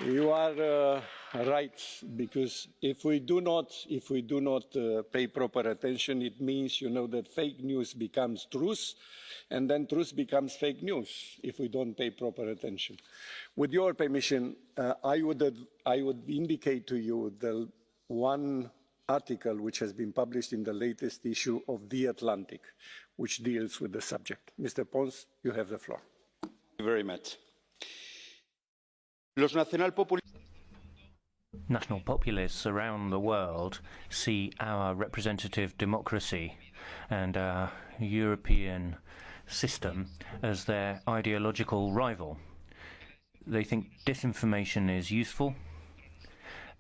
You are right, because if we do not pay proper attention, it means, that fake news becomes truth, and then truth becomes fake news if we don't pay proper attention. With your permission, I would indicate to you the one article which has been published in the latest issue of The Atlantic, which deals with the subject. Mr. Pons, you have the floor. Thank you very much. National populists around the world see our representative democracy and our European system as their ideological rival. They think disinformation is useful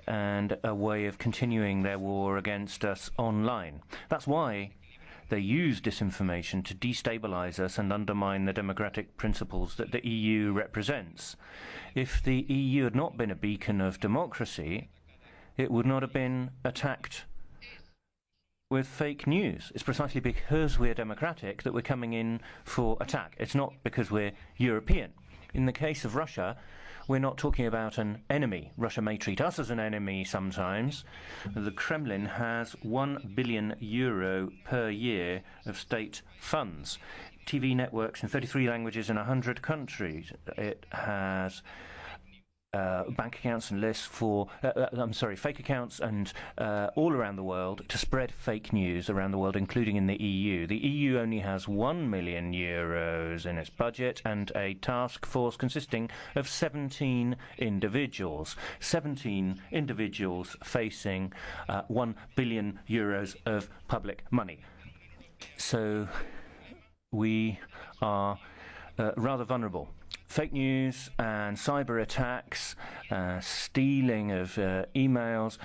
and a way of continuing their war against us online. That's why they use disinformation to destabilize us and undermine the democratic principles that the EU represents. If the EU had not been a beacon of democracy, it would not have been attacked with fake news. It's precisely because we're democratic that we're coming in for attack. It's not because we're European. In the case of Russia, we're not talking about an enemy. Russia may treat us as an enemy sometimes. The Kremlin has €1 billion per year of state funds. TV networks in 33 languages in 100 countries. It has bank accounts and lists for, fake accounts and all around the world to spread fake news around the world, including in the EU. The EU only has €1 million in its budget and a task force consisting of 17 individuals. 17 individuals facing €1 billion of public money. So we are rather vulnerable. Fake news and cyber attacks, stealing of emails,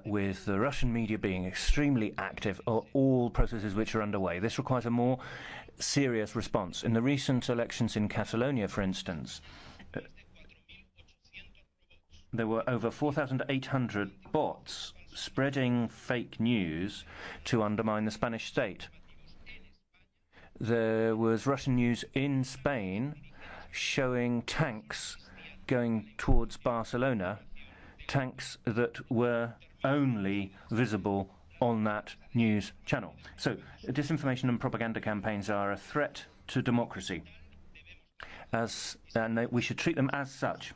with the Russian media being extremely active, are all processes which are underway. This requires a more serious response. In the recent elections in Catalonia, for instance, there were over 4,800 bots spreading fake news to undermine the Spanish state. There was Russian news in Spain showing tanks going towards Barcelona, tanks that were only visible on that news channel. So disinformation and propaganda campaigns are a threat to democracy, and we should treat them as such.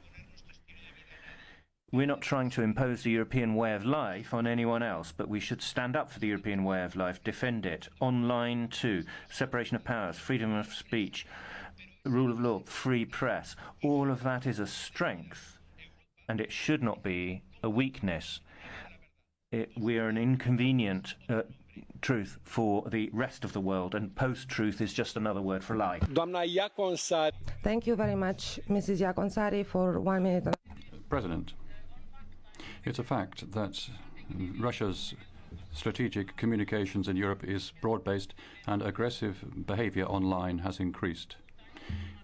We're not trying to impose the European way of life on anyone else, but we should stand up for the European way of life, defend it. Online too, separation of powers, freedom of speech, rule of law, free press, all of that is a strength, and it should not be a weakness. We are an inconvenient truth for the rest of the world, and post-truth is just another word for lie. Thank you very much, Mrs. Jaakonsaari, for 1 minute. President, it's a fact that Russia's strategic communications in Europe is broad-based and aggressive behavior online has increased.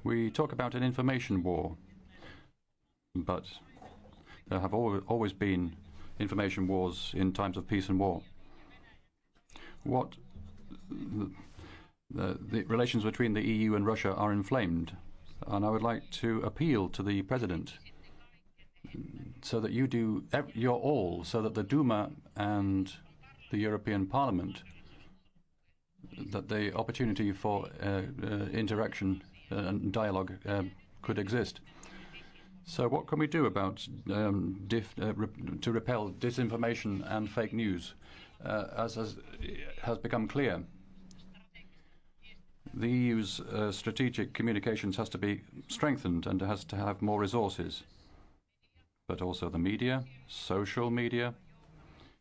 We talk about an information war, but there have always been information wars in times of peace and war. The relations between the EU and Russia are inflamed, and I would like to appeal to the President so that you do your all, so that the Duma and the European Parliament, that the opportunity for interaction and dialogue could exist. So what can we do about to repel disinformation and fake news? As has become clear, the EU's strategic communications has to be strengthened and has to have more resources. But also the media, social media,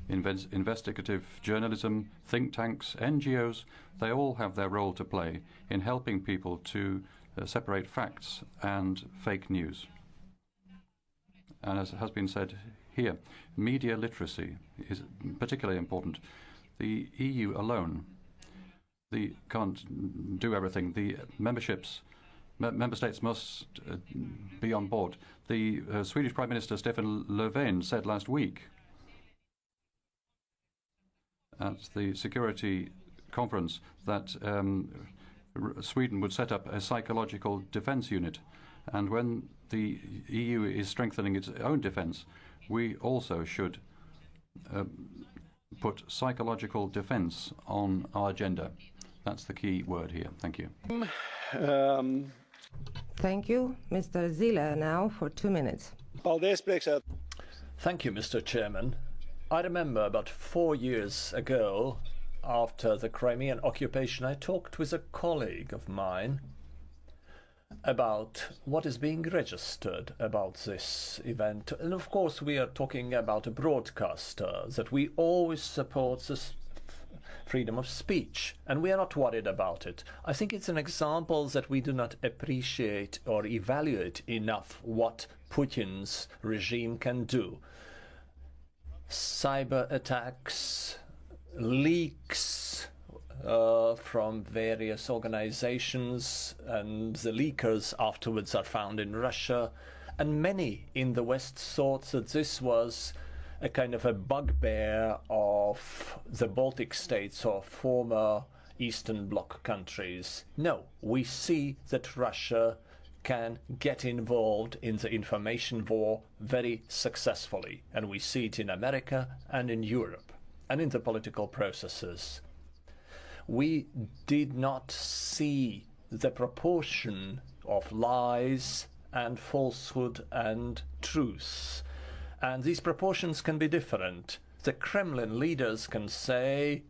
investigative journalism, think tanks, NGOs, they all have their role to play in helping people to separate facts and fake news. And as has been said here, media literacy is particularly important. The EU alone can't do everything. The member states must be on board. The Swedish Prime Minister Stefan Löfven said last week at the security conference that Sweden would set up a psychological defense unit, And when the EU is strengthening its own defence, we also should put psychological defence on our agenda. That's the key word here. Thank you. Thank you. Mr. Zile now for 2 minutes. Thank you, Mr. Chairman. I remember about 4 years ago, after the Crimean occupation, I talked with a colleague of mine about what is being registered about this event. And of course, we are talking about a broadcaster, that we always support this freedom of speech, and we are not worried about it. I think it's an example that we do not appreciate or evaluate enough what Putin's regime can do. Cyber attacks, leaks from various organizations, and the leakers afterwards are found in Russia. And many in the West thought that this was a kind of a bugbear of the Baltic states or former Eastern Bloc countries. No, we see that Russia can get involved in the information war very successfully, and we see it in America and in Europe and in the political processes. We did not see the proportion of lies and falsehood and truth. And these proportions can be different. The Kremlin leaders can say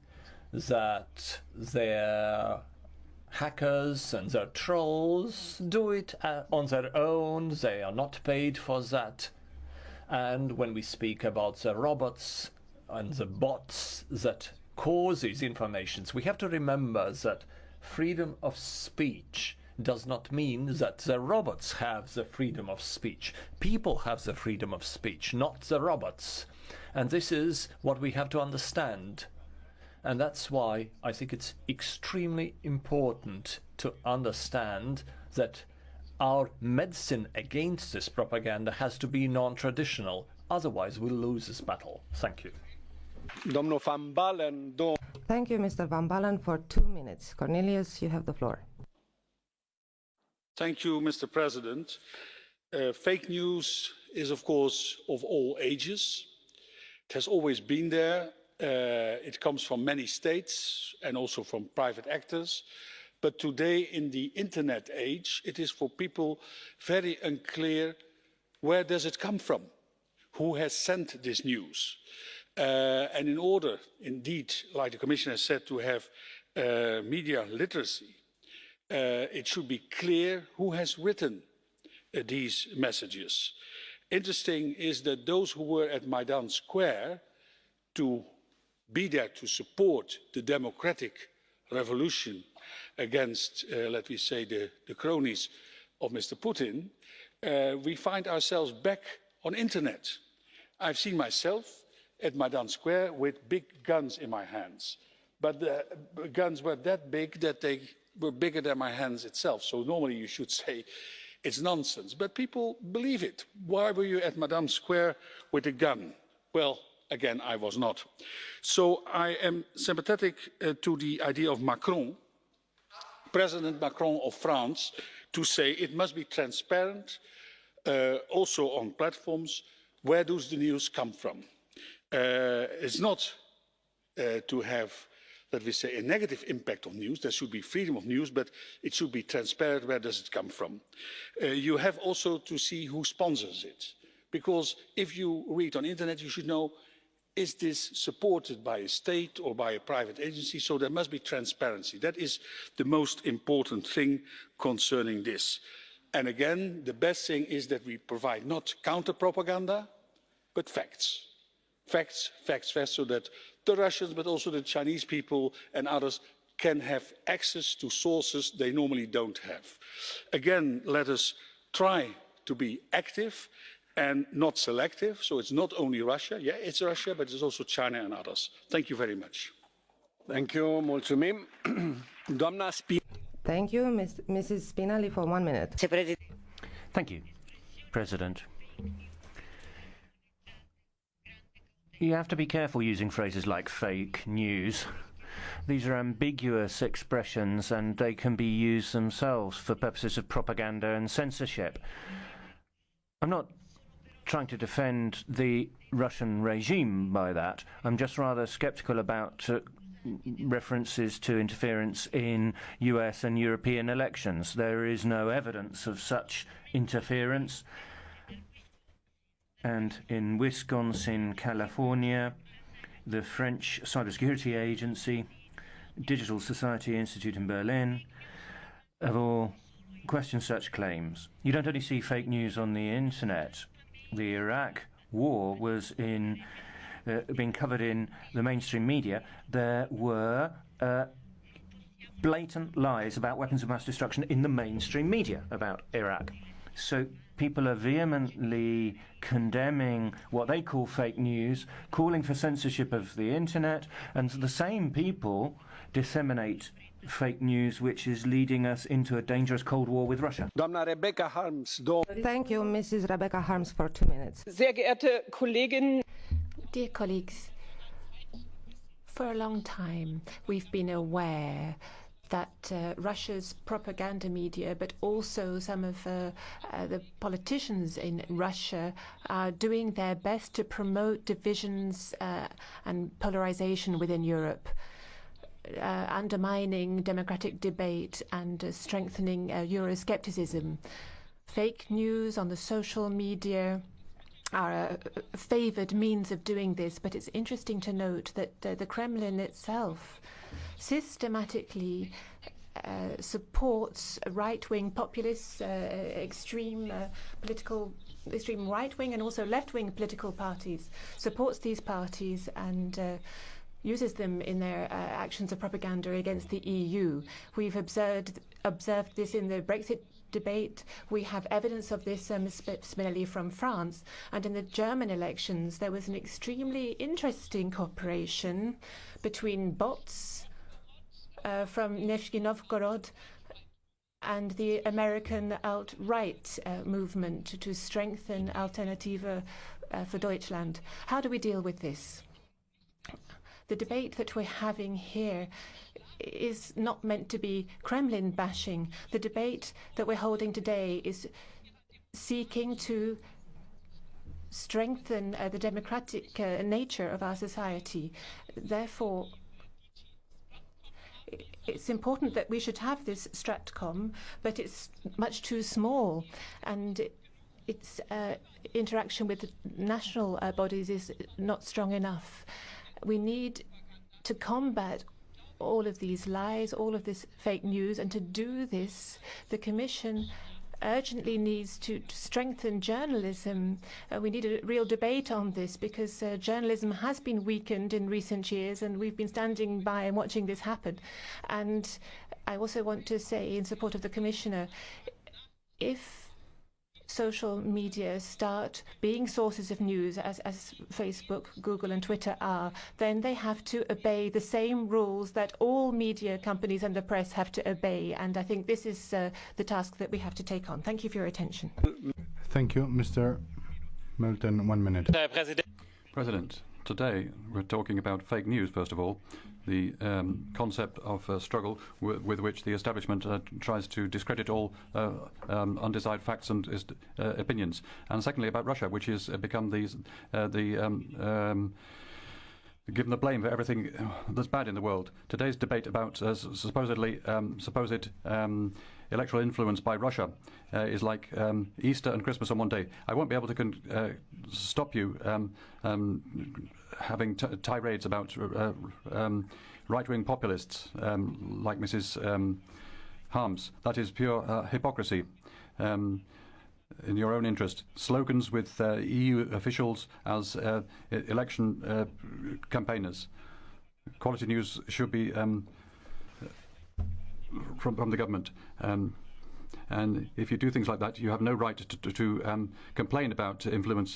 that their hackers and their trolls do it on their own. They are not paid for that. And when we speak about the robots and the bots that cause these informations, we have to remember that freedom of speech does not mean that the robots have the freedom of speech. People have the freedom of speech, not the robots. And this is what we have to understand. And that's why I think it's extremely important to understand that our medicine against this propaganda has to be non-traditional. Otherwise, we'll lose this battle. Thank you. Thank you, Mr. Van Balen, for 2 minutes. Cornelius, you have the floor. Thank you, Mr. President. Fake news is, of course, of all ages. It has always been there. It comes from many states and also from private actors. But today, in the internet age, it is for people very unclear where does it come from? Who has sent this news? And in order, indeed, like the Commissioner said, to have media literacy, it should be clear who has written these messages. Interesting is that those who were at Maidan Square to be there to support the democratic revolution against, let me say, the cronies of Mr. Putin, we find ourselves back on internet. I've seen myself at Maidan Square with big guns in my hands, but the guns were that big that they were bigger than my hands itself. So normally you should say it's nonsense, but people believe it. Why were you at Maidan Square with a gun? Well, again, I was not. So I am sympathetic to the idea of Macron, President Macron of France, to say it must be transparent, also on platforms. Where does the news come from? It's not to have, let me say, a negative impact on news. There should be freedom of news, but it should be transparent. Where does it come from? You have also to see who sponsors it. Because if you read on internet, you should know, is this supported by a state or by a private agency? So there must be transparency. That is the most important thing concerning this. And again, the best thing is that we provide not counter-propaganda, but facts. Facts, facts, facts, so that the Russians, but also the Chinese people and others can have access to sources they normally don't have. Again, let us try to be active and not selective. So it's not only Russia. Yeah, it's Russia, but it's also China and others. Thank you very much. Thank you. Mulțumim. Doamna Thank you, Mrs. Spinelli, for 1 minute. Thank you, President. You have to be careful using phrases like fake news, These are ambiguous expressions, and they can be used themselves for purposes of propaganda and censorship. I'm not trying to defend the Russian regime by that. I'm just rather sceptical about references to interference in US and European elections. There is no evidence of such interference. And in Wisconsin, California, the French Cybersecurity Agency, Digital Society Institute in Berlin, have all questioned such claims. You don't only see fake news on the internet. The Iraq war was being covered in the mainstream media. There were blatant lies about weapons of mass destruction in the mainstream media about Iraq. So people are vehemently condemning what they call fake news, calling for censorship of the internet, and the same people disseminate fake news, which is leading us into a dangerous Cold War with Russia. Thank you, Mrs. Rebecca Harms, for 2 minutes. Sehr geehrte Kolleginnen, dear colleagues, for a long time we've been aware that Russia's propaganda media, but also some of the politicians in Russia, are doing their best to promote divisions and polarization within Europe, undermining democratic debate and strengthening Euroscepticism. Fake news on the social media are a favoured means of doing this, but it's interesting to note that the Kremlin itself systematically supports right-wing populists, extreme right-wing and also left-wing political parties, supports these parties and uses them in their actions of propaganda against the EU. We've observed this in the Brexit debate. We have evidence of this, Ms. Spinelli, from France. And in the German elections, there was an extremely interesting cooperation between bots from Nizhny Novgorod and the American alt-right movement to strengthen Alternative for Deutschland. How do we deal with this? The debate that we're having here is not meant to be Kremlin bashing. The debate that we're holding today is seeking to strengthen the democratic nature of our society. Therefore, it's important that we should have this Stratcom, but it's much too small, and its interaction with the national bodies is not strong enough. We need to combat all of these lies, all of this fake news, and to do this, the Commission urgently needs to strengthen journalism. We need a real debate on this, because journalism has been weakened in recent years, and we've been standing by and watching this happen. And I also want to say, in support of the Commissioner, if social media start being sources of news, as Facebook, Google and Twitter are, then they have to obey the same rules that all media companies and the press have to obey. And I think this is the task that we have to take on. Thank you for your attention. Thank you. Mr. Milton, 1 minute. President, today we're talking about fake news, first of all. The concept of struggle with which the establishment tries to discredit all undecided facts and opinions. And secondly, about Russia, which has become given the blame for everything that's bad in the world. Today's debate about supposed electoral influence by Russia is like Easter and Christmas on one day. I won't be able to stop you having tirades about right-wing populists like Mrs. Harms. That is pure hypocrisy. In your own interest, slogans with EU officials as election campaigners. Quality news should be from the government. And if you do things like that, you have no right to complain about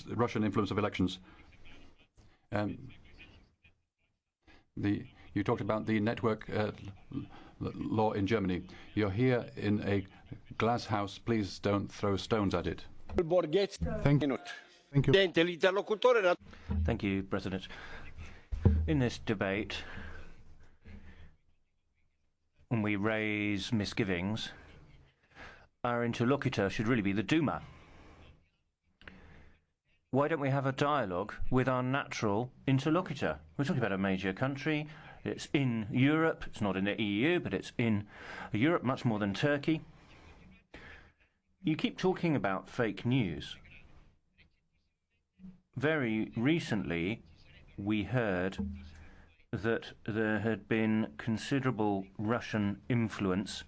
Russian influence of elections. You talked about the network law in Germany. You're here in a glass house. Please don't throw stones at it. Thank you. Thank you. Thank you, President. In this debate, when we raise misgivings, our interlocutor should really be the Duma. Why don't we have a dialogue with our natural interlocutor? We're talking about a major country. It's in Europe. It's not in the EU, but it's in Europe much more than Turkey. You keep talking about fake news. Very recently, we heard that there had been considerable Russian influence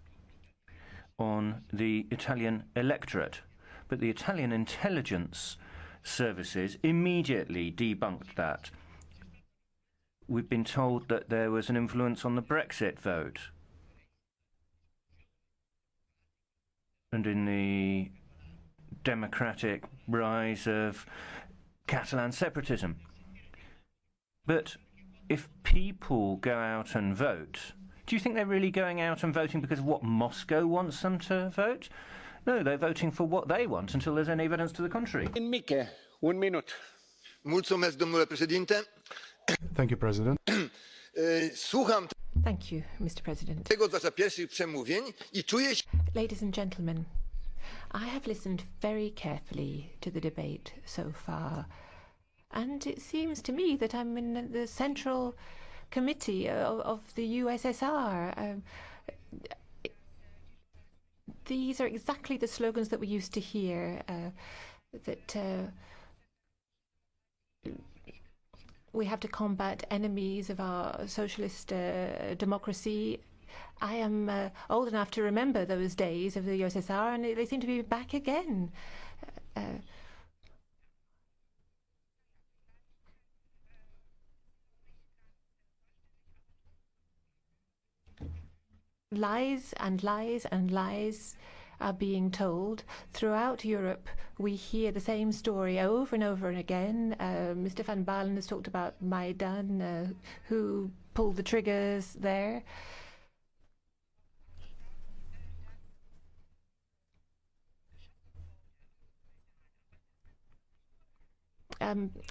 on the Italian electorate, but the Italian intelligence services immediately debunked that. We've been told that there was an influence on the Brexit vote and in the democratic rise of Catalan separatism. But if people go out and vote, do you think they're really going out and voting because of what Moscow wants them to vote? No, they're voting for what they want until there's any evidence to the contrary. Mike, 1 minute. Mulțumesc, domnule președinte. Thank you, President. Słucham Thank you, Mr. President. tego zwłaszcza pierwszych przemówień i czuję się... Ladies and gentlemen, I have listened very carefully to the debate so far, and it seems to me that I'm in the Central Committee of the USSR. These are exactly the slogans that we used to hear, that we have to combat enemies of our socialist democracy. I am old enough to remember those days of the USSR, and they seem to be back again. Lies and lies and lies are being told. Throughout Europe, we hear the same story over and over and again. Mr. Van Baalen has talked about Maidan, who pulled the triggers there.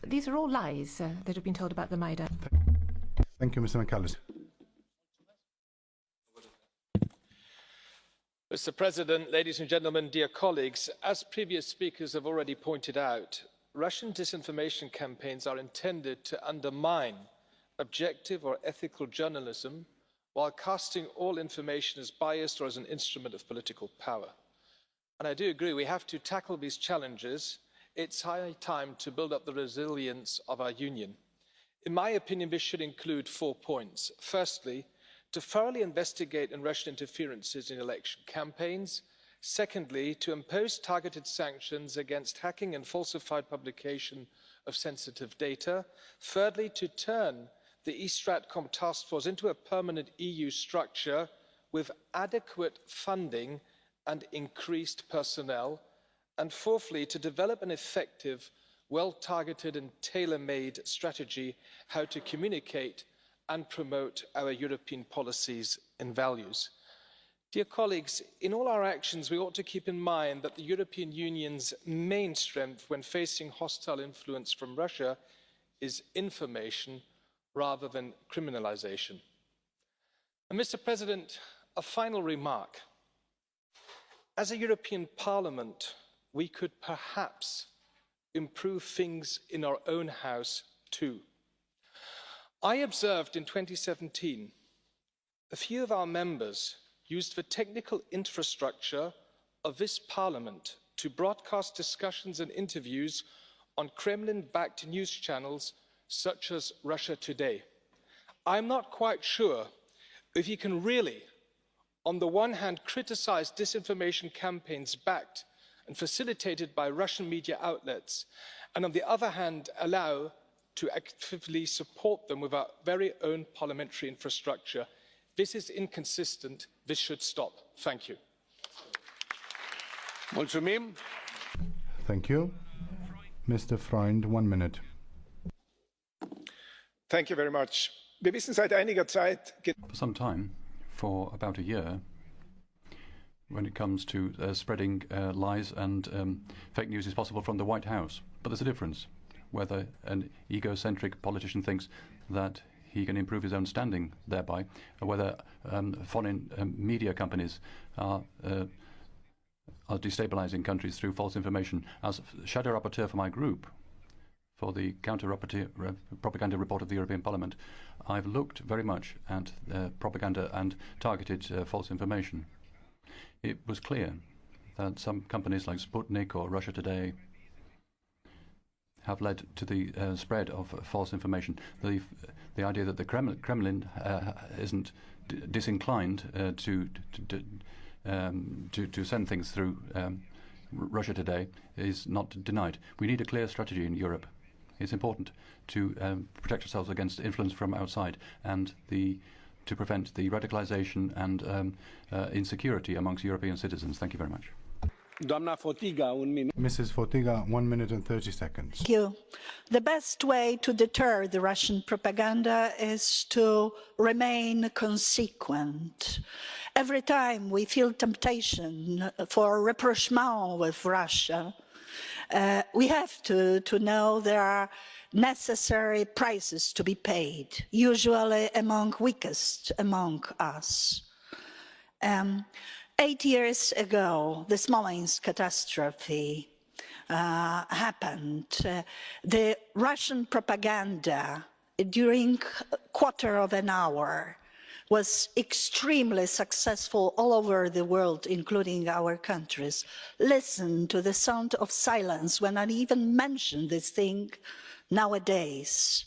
These are all lies that have been told about the Maidan. Thank you, Mr. McAllister. Mr. President, ladies and gentlemen, dear colleagues, as previous speakers have already pointed out, Russian disinformation campaigns are intended to undermine objective or ethical journalism while casting all information as biased or as an instrument of political power. And I do agree we have to tackle these challenges. It's high time to build up the resilience of our union. In my opinion, this should include 4 points. Firstly, to thoroughly investigate Russian interferences in election campaigns. Secondly, to impose targeted sanctions against hacking and falsified publication of sensitive data. Thirdly, to turn the eStratcom task force into a permanent EU structure with adequate funding and increased personnel. And fourthly, to develop an effective, well-targeted and tailor-made strategy how to communicate and promote our European policies and values. Dear colleagues, in all our actions, we ought to keep in mind that the European Union's main strength when facing hostile influence from Russia is information rather than criminalisation. And Mr. President, a final remark. As a European Parliament, we could perhaps improve things in our own house too. I observed in 2017 a few of our members used the technical infrastructure of this Parliament to broadcast discussions and interviews on Kremlin-backed news channels such as Russia Today. I'm not quite sure if you can really, on the one hand, criticize disinformation campaigns backed and facilitated by Russian media outlets, and on the other hand, allow to actively support them with our very own parliamentary infrastructure. This is inconsistent. This should stop. Thank you. Mulțumim. Thank you. Mr. Freund, 1 minute. Thank you very much. Wir wissen seit einiger Zeit... For some time, for about a year, when it comes to spreading lies and fake news is possible from the White House. But there's a difference whether an egocentric politician thinks that he can improve his own standing thereby, whether foreign media companies are destabilizing countries through false information. As shadow rapporteur for my group, for the counter-propaganda report of the European Parliament, I've looked very much at propaganda and targeted false information. It was clear that some companies like Sputnik or Russia Today have led to the spread of false information. The idea that the Kremlin isn't disinclined to send things through Russia Today is not denied. We need a clear strategy in Europe. It's important to protect ourselves against influence from outside and to prevent the radicalization and insecurity amongst European citizens. Thank you very much. Mrs. Fotyga, 1 minute and 30 seconds. Thank you. The best way to deter the Russian propaganda is to remain consequent. Every time we feel temptation for rapprochement with Russia, we have to know there are necessary prices to be paid, usually among weakest among us. 8 years ago, the Smolensk catastrophe happened. The Russian propaganda during a quarter of an hour was extremely successful all over the world, including our countries. Listen to the sound of silence when I even mention this thing nowadays.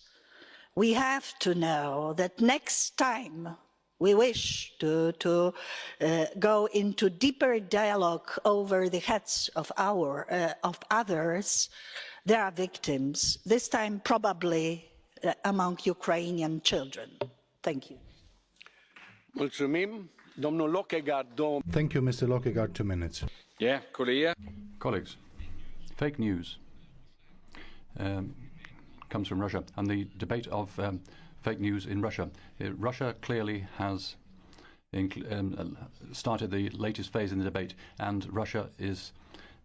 We have to know that next time we wish to go into deeper dialogue over the heads of others, there are victims, this time probably among Ukrainian children. Thank you. Thank you, Mr. Lokegaard, 2 minutes. Colleagues, fake news comes from Russia, and the debate of fake news in Russia. Russia clearly has started the latest phase in the debate, and Russia is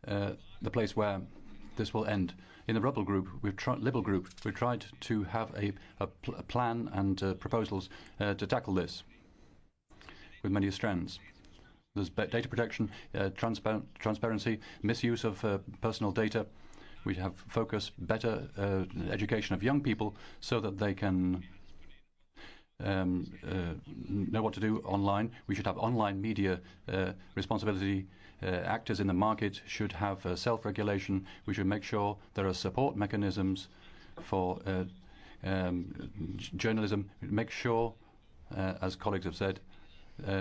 the place where this will end. In the Liberal Group, we've tried to have a plan and proposals to tackle this with many strands. There's data protection, transparency, misuse of personal data. We have focus, better education of young people so that they can know what to do online. We should have online media responsibility. Actors in the market should have self-regulation. We should make sure there are support mechanisms for journalism. Make sure, as colleagues have said,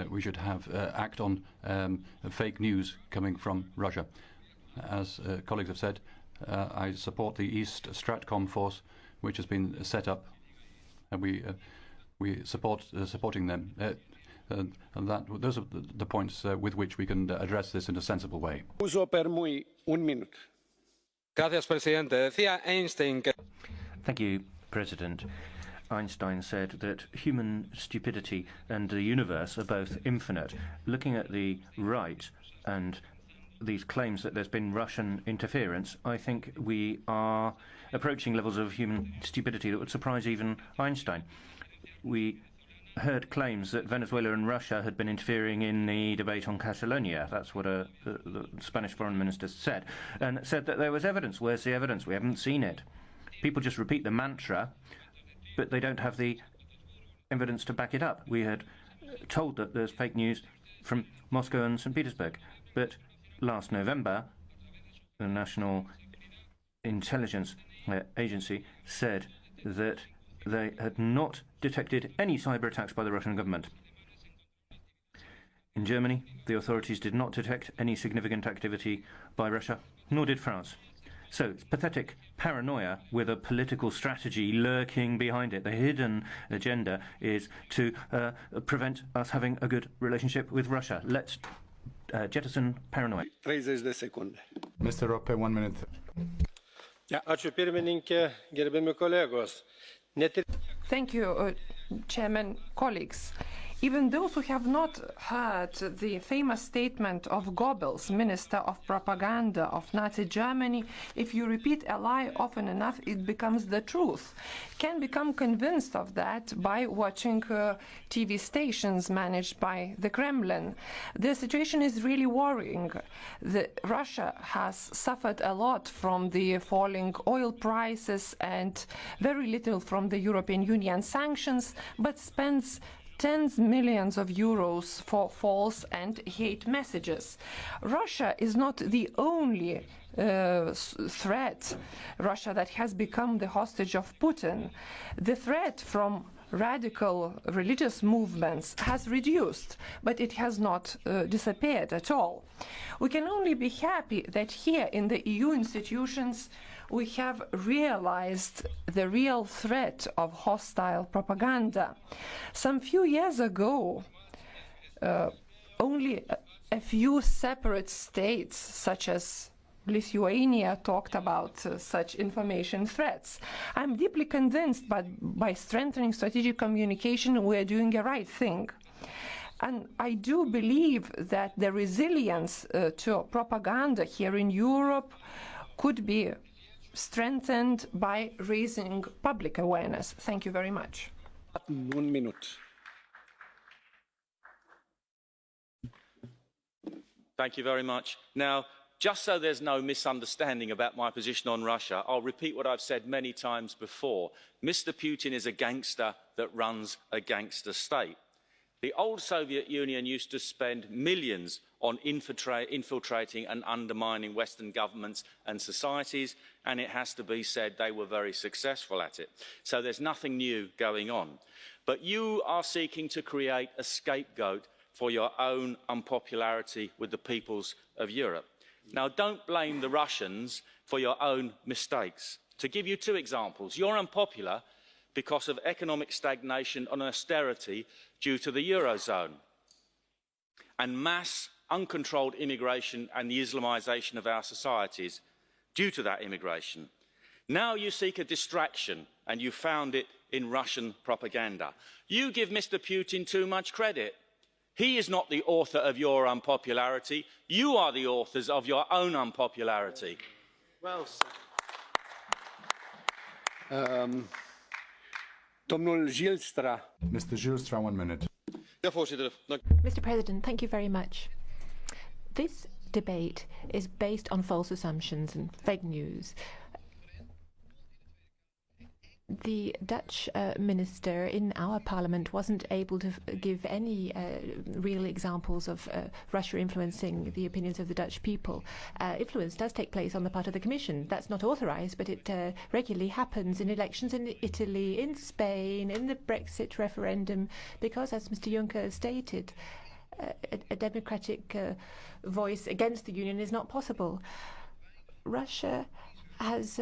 we should have act on fake news coming from Russia. As colleagues have said, I support the East Stratcom force, which has been set up, and we supporting them. And those are the points with which we can address this in a sensible way. Thank you, President. Einstein said that human stupidity and the universe are both infinite. Looking at the right and these claims that there's been Russian interference, I think we are approaching levels of human stupidity that would surprise even Einstein. We heard claims that Venezuela and Russia had been interfering in the debate on Catalonia. That's what the Spanish foreign minister said, and said that there was evidence. Where's the evidence? We haven't seen it. People just repeat the mantra, but they don't have the evidence to back it up. We had told that there's fake news from Moscow and St. Petersburg, but last November, the National Intelligence Agency said that they had not detected any cyber attacks by the Russian government. In Germany, the authorities did not detect any significant activity by Russia, nor did France. So it's pathetic paranoia with a political strategy lurking behind it. The hidden agenda is to prevent us having a good relationship with Russia. Let's jettison paranoia. 30 seconds. Mr. Rope, 1 minute. Thank you, Chairman, colleagues. Even those who have not heard the famous statement of Goebbels, Minister of Propaganda of Nazi Germany, if you repeat a lie often enough, it becomes the truth, can become convinced of that by watching TV stations managed by the Kremlin. The situation is really worrying. Russia has suffered a lot from the falling oil prices and very little from the European Union sanctions, but spends tens of millions of euros for false and hate messages. Russia is not the only threat, Russia that has become the hostage of Putin. The threat from radical religious movements has reduced, but it has not disappeared at all. We can only be happy that here in the EU institutions we have realized the real threat of hostile propaganda. Some few years ago, only a few separate states, such as Lithuania, talked about such information threats. I'm deeply convinced by strengthening strategic communication, we are doing the right thing. And I do believe that the resilience to propaganda here in Europe could be strengthened by raising public awareness. Thank you very much. 1 minute. Thank you very much. Now, just so there's no misunderstanding about my position on Russia, I'll repeat what I've said many times before. Mr. Putin is a gangster that runs a gangster state. The old Soviet Union used to spend millions on infiltrating and undermining Western governments and societies, and it has to be said they were very successful at it. So there's nothing new going on. But you are seeking to create a scapegoat for your own unpopularity with the peoples of Europe. Now, don't blame the Russians for your own mistakes. To give you two examples, you're unpopular because of economic stagnation and austerity due to the Eurozone and mass uncontrolled immigration and the Islamisation of our societies due to that immigration. Now you seek a distraction and you found it in Russian propaganda. You give Mr. Putin too much credit. He is not the author of your unpopularity. You are the authors of your own unpopularity. Well said. Mr. Zylstra, 1 minute. Mr. President, thank you very much. This debate is based on false assumptions and fake news. The Dutch minister in our parliament wasn't able to give any real examples of Russia influencing the opinions of the Dutch people. Influence does take place on the part of the Commission. That's not authorised, but it regularly happens in elections in Italy, in Spain, in the Brexit referendum, because, as Mr. Juncker stated, a democratic voice against the Union is not possible. Russia has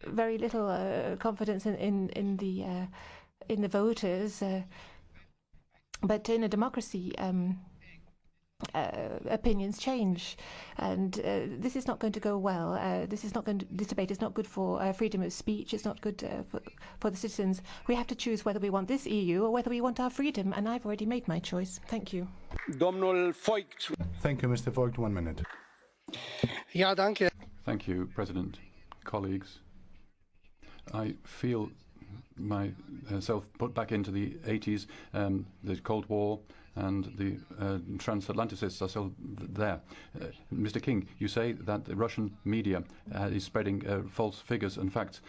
very little confidence in the voters, but in a democracy, opinions change, and this is not going to go well. This debate is not good for freedom of speech. It's not good for the citizens. We have to choose whether we want this EU or whether we want our freedom, and I've already made my choice. Thank you. Domnul Voigt. Thank you, Mr. Voigt. 1 minute. Ja, danke. Thank you, President. Colleagues, I feel myself put back into the 80s, the Cold War, and the transatlanticists are still there. Mr. King, you say that the Russian media is spreading false figures and facts.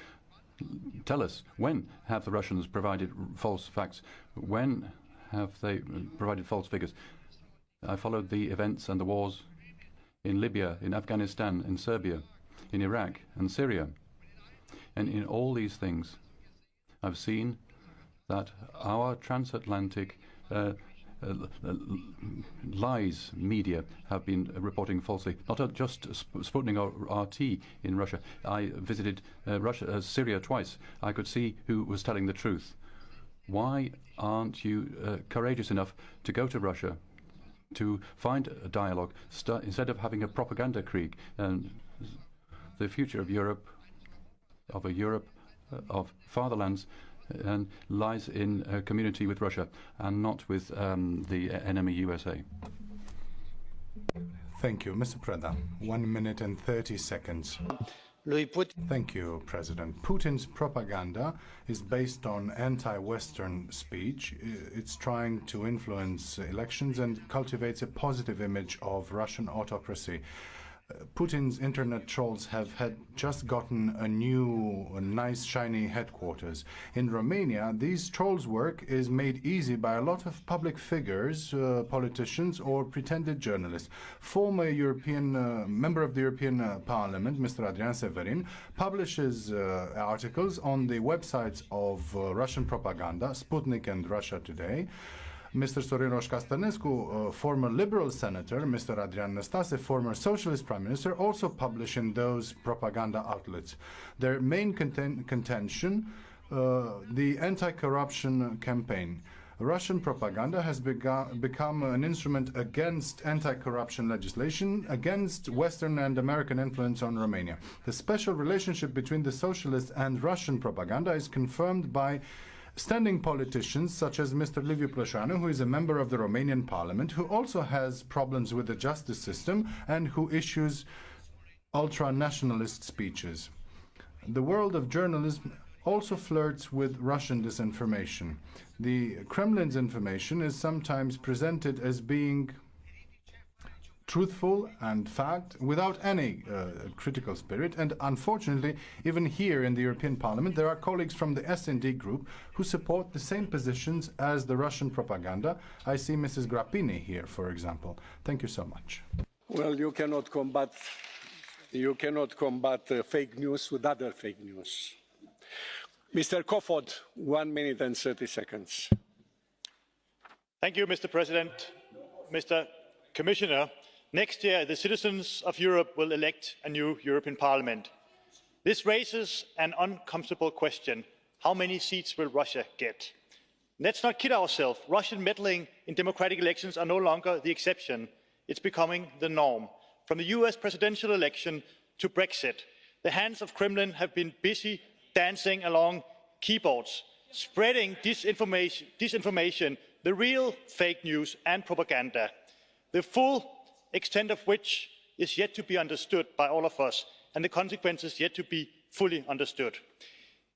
Tell us, when have the Russians provided false facts? When have they provided false figures? I followed the events and the wars in Libya, in Afghanistan, in Serbia, in Iraq and Syria. And in all these things, I've seen that our transatlantic lies media have been reporting falsely. Not just Sputnik or RT in Russia. I visited Syria twice. I could see who was telling the truth. Why aren't you courageous enough to go to Russia, to find a dialogue, instead of having a propaganda krieg? And the future of Europe, of a Europe of fatherlands, and lies in a community with Russia and not with the enemy USA. Thank you. Mr. Preda, 1 minute and 30 seconds. Thank you, President. Putin's propaganda is based on anti-Western speech. It's trying to influence elections and cultivates a positive image of Russian autocracy. Putin's internet trolls have just gotten a nice, shiny headquarters. In Romania, these trolls' work is made easy by a lot of public figures, politicians, or pretended journalists. Former member of the European Parliament, Mr. Adrian Severin, publishes articles on the websites of Russian propaganda, Sputnik and Russia Today. Mr. Sorin Roș-Castellnescu, former Liberal senator, Mr. Adrian Năstase, former Socialist Prime Minister, also publish in those propaganda outlets. Their main contention, the anti-corruption campaign. Russian propaganda has become an instrument against anti-corruption legislation, against Western and American influence on Romania. The special relationship between the socialist and Russian propaganda is confirmed by standing politicians such as Mr. Liviu Plășanu, who is a member of the Romanian Parliament, who also has problems with the justice system and who issues ultra-nationalist speeches. The world of journalism also flirts with Russian disinformation. The Kremlin's information is sometimes presented as being truthful and fact without any critical spirit, and unfortunately even here in the European Parliament there are colleagues from the S&D group who support the same positions as the Russian propaganda. I see Mrs. Grappini here, for example. Thank you so much. Well, you cannot combat fake news with other fake news. Mr. Kofod, 1 minute and 30 seconds. Thank you, Mr. President. Mr. Commissioner, next year, the citizens of Europe will elect a new European Parliament. This raises an uncomfortable question. How many seats will Russia get? Let's not kid ourselves. Russian meddling in democratic elections are no longer the exception. It's becoming the norm. From the US presidential election to Brexit, the hands of Kremlin have been busy dancing along keyboards, spreading disinformation, the real fake news and propaganda, the full extent of which is yet to be understood by all of us, and the consequences yet to be fully understood.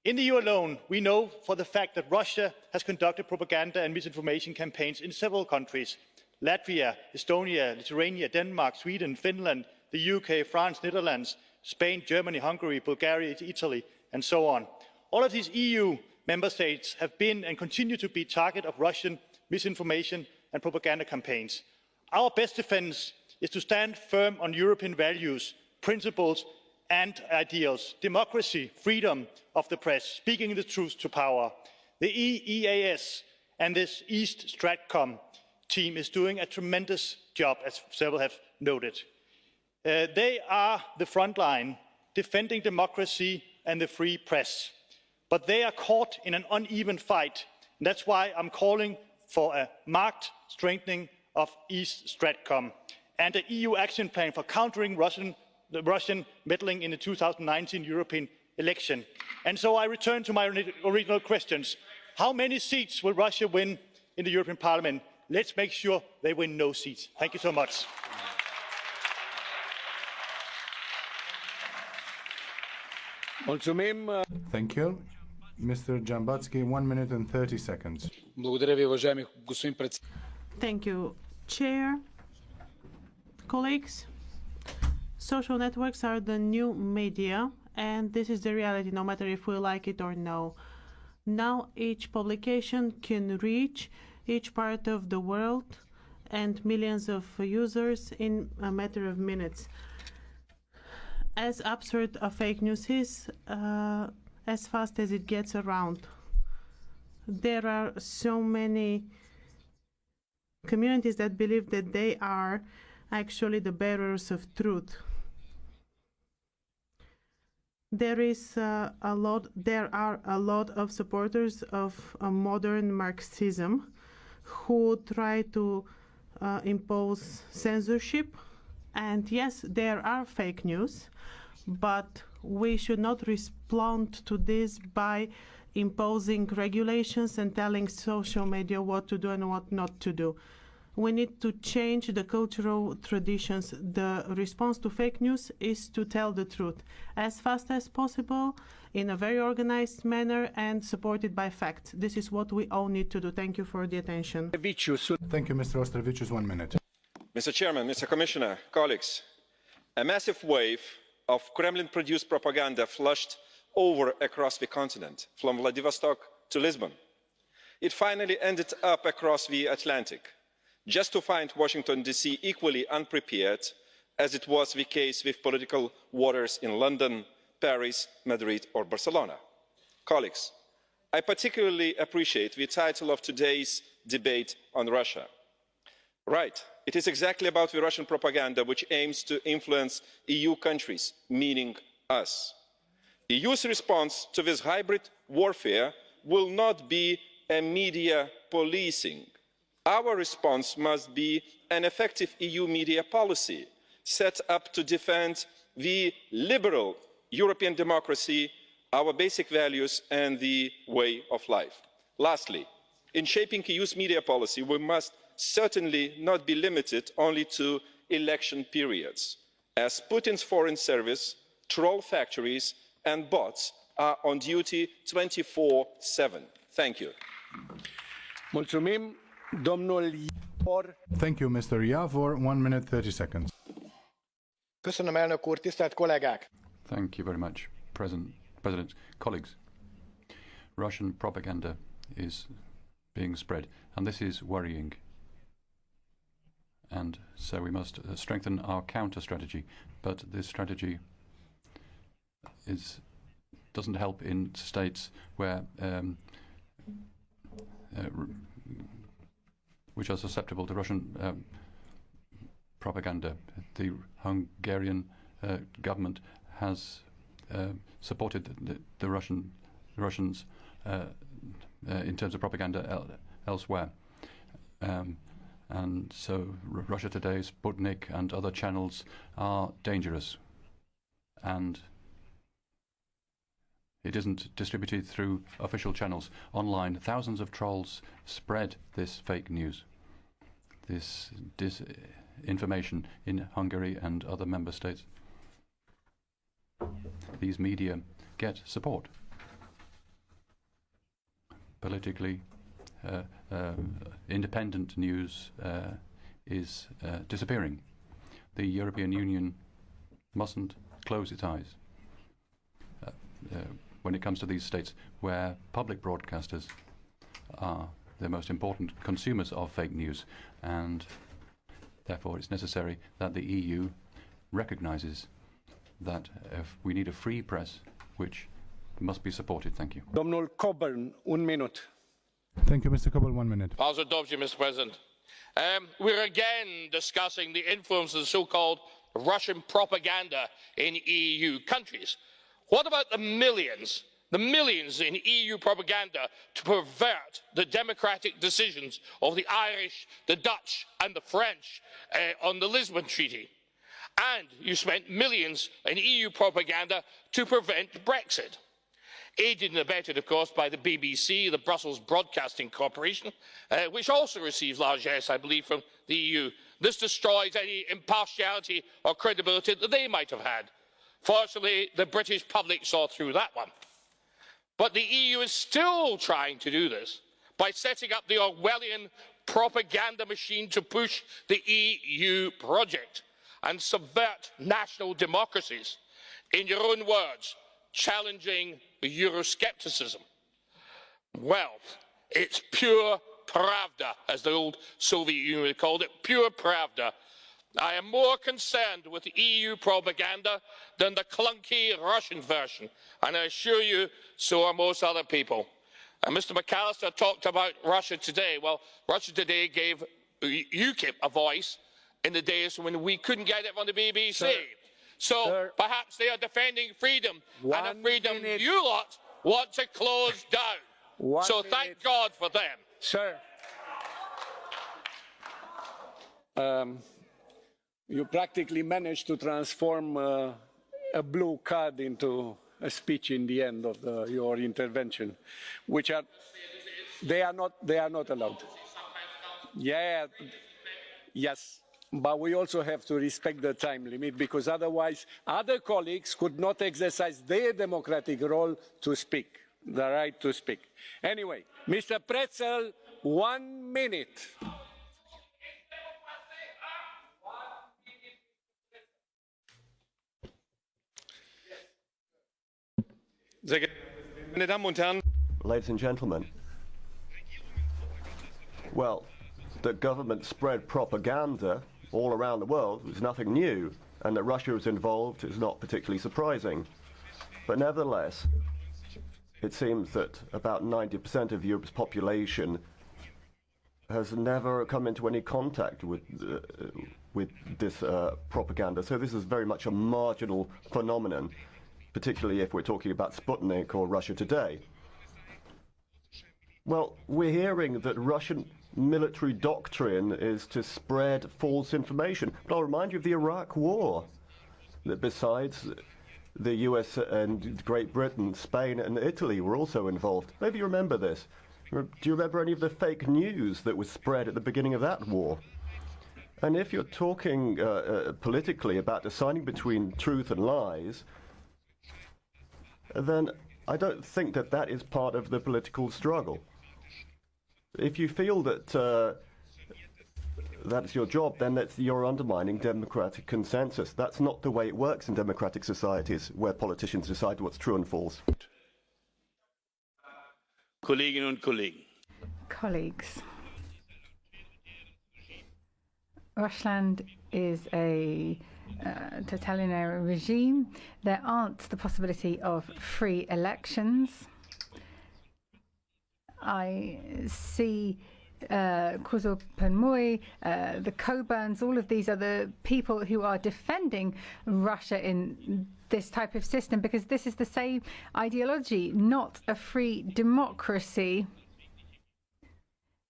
In the EU alone, we know for the fact that Russia has conducted propaganda and misinformation campaigns in several countries: Latvia, Estonia, Lithuania, Denmark, Sweden, Finland, the UK, France, Netherlands, Spain, Germany, Hungary, Bulgaria, Italy, and so on. All of these EU member states have been and continue to be target of Russian misinformation and propaganda campaigns. Our best defense is to stand firm on European values, principles and ideals: democracy, freedom of the press, speaking the truth to power. The EEAS and this East Stratcom team is doing a tremendous job, as several have noted. They are the front line, defending democracy and the free press. But they are caught in an uneven fight. And that's why I'm calling for a marked strengthening of East Stratcom and an EU action plan for countering the Russian meddling in the 2019 European election. And so I return to my original questions. How many seats will Russia win in the European Parliament? Let's make sure they win no seats. Thank you so much. Thank you. Mr. Jambatsky, 1 minute and 30 seconds. Thank you, Chair. Colleagues, social networks are the new media, and this is the reality, no matter if we like it or no. Now each publication can reach each part of the world and millions of users in a matter of minutes. As absurd a fake news is, as fast as it gets around. There are so many communities that believe that they are actually the bearers of truth. There are a lot of supporters of modern Marxism who try to impose censorship. And yes, there are fake news, but we should not respond to this by imposing regulations and telling social media what to do and what not to do. We need to change the cultural traditions. The response to fake news is to tell the truth as fast as possible, in a very organized manner, and supported by facts. This is what we all need to do. Thank you for the attention. Thank you, Mr. Ostrovicius. 1 minute. Mr. Chairman, Mr. Commissioner, colleagues, a massive wave of Kremlin-produced propaganda flushed over across the continent, from Vladivostok to Lisbon. It finally ended up across the Atlantic, just to find Washington, D.C. equally unprepared, as it was the case with political waters in London, Paris, Madrid or Barcelona. Colleagues, I particularly appreciate the title of today's debate on Russia. Right, it is exactly about the Russian propaganda which aims to influence EU countries, meaning us. The EU's response to this hybrid warfare will not be a media policing. Our response must be an effective EU media policy set up to defend the liberal European democracy, our basic values and the way of life. Lastly, in shaping the EU's media policy, we must certainly not be limited only to election periods, as Putin's foreign service, troll factories and bots are on duty 24/7. Thank you. Thank you, Mr. Javor. 1 minute, 30 seconds. Köszönöm, elnök úr, tisztelt kollégák! Thank you very much, President. Colleagues, Russian propaganda is being spread, and this is worrying. And so we must strengthen our counter strategy. But this strategy doesn't help in states where which are susceptible to Russian propaganda. The Hungarian government has supported the Russians in terms of propaganda elsewhere. And so Russia Today, Sputnik and other channels are dangerous. And it isn't distributed through official channels. Online, thousands of trolls spread this fake news, this disinformation in Hungary and other member states. These media get support. Politically, independent news is disappearing. The European Union mustn't close its eyes when it comes to these states where public broadcasters are the most important consumers of fake news, and therefore it's necessary that the EU recognizes that if we need a free press which must be supported. Thank you. Domnul Coburn, 1 minute. Thank you, Mr. Coburn. 1 minute. Mr. President. We're again discussing the influence of the so-called Russian propaganda in EU countries. What about the millions in EU propaganda to pervert the democratic decisions of the Irish, the Dutch and the French on the Lisbon Treaty? And you spent millions in EU propaganda to prevent Brexit. Aided and abetted, of course, by the BBC, the Brussels Broadcasting Corporation, which also receives largesse, I believe, from the EU. This destroys any impartiality or credibility that they might have had. Fortunately, the British public saw through that one. But the EU is still trying to do this by setting up the Orwellian propaganda machine to push the EU project and subvert national democracies. In your own words, challenging Euroscepticism. Well, it's pure pravda, as the old Soviet Union called it, pure pravda. I am more concerned with the EU propaganda than the clunky Russian version, and I assure you, so are most other people. And Mr. McAllister talked about Russia Today. Well, Russia Today gave UKIP a voice in the days when we couldn't get it on the BBC. So perhaps they are defending freedom, and a freedom you lot want to close down. So thank God for them. Sir, you practically managed to transform a blue card into a speech in the end of your intervention, which they are not allowed. Yeah, yes, but we also have to respect the time limit, because otherwise other colleagues could not exercise their democratic role to speak, the right to speak. Anyway, Mr. Pretzel, 1 minute. Ladies and gentlemen, well, that government spread propaganda all around the world is nothing new, and that Russia was involved is not particularly surprising. But nevertheless, it seems that about 90% of Europe's population has never come into any contact with this propaganda. So this is very much a marginal phenomenon, particularly if we're talking about Sputnik or Russia Today. Well, we're hearing that Russian military doctrine is to spread false information. But I'll remind you of the Iraq War, that besides the US and Great Britain, Spain and Italy were also involved. Maybe you remember this. Do you remember any of the fake news that was spread at the beginning of that war? And if you're talking politically about deciding between truth and lies, then I don't think that that is part of the political struggle. If you feel that that's your job, then you're undermining democratic consensus. That's not the way it works in democratic societies, where politicians decide what's true and false. Kolleginnen und Kollegen. Colleagues, Russia is a totalitarian regime. There aren't the possibility of free elections. I see Kuzo Penmoy, the Coburns, all of these are the people who are defending Russia in this type of system, because this is the same ideology, not a free democracy.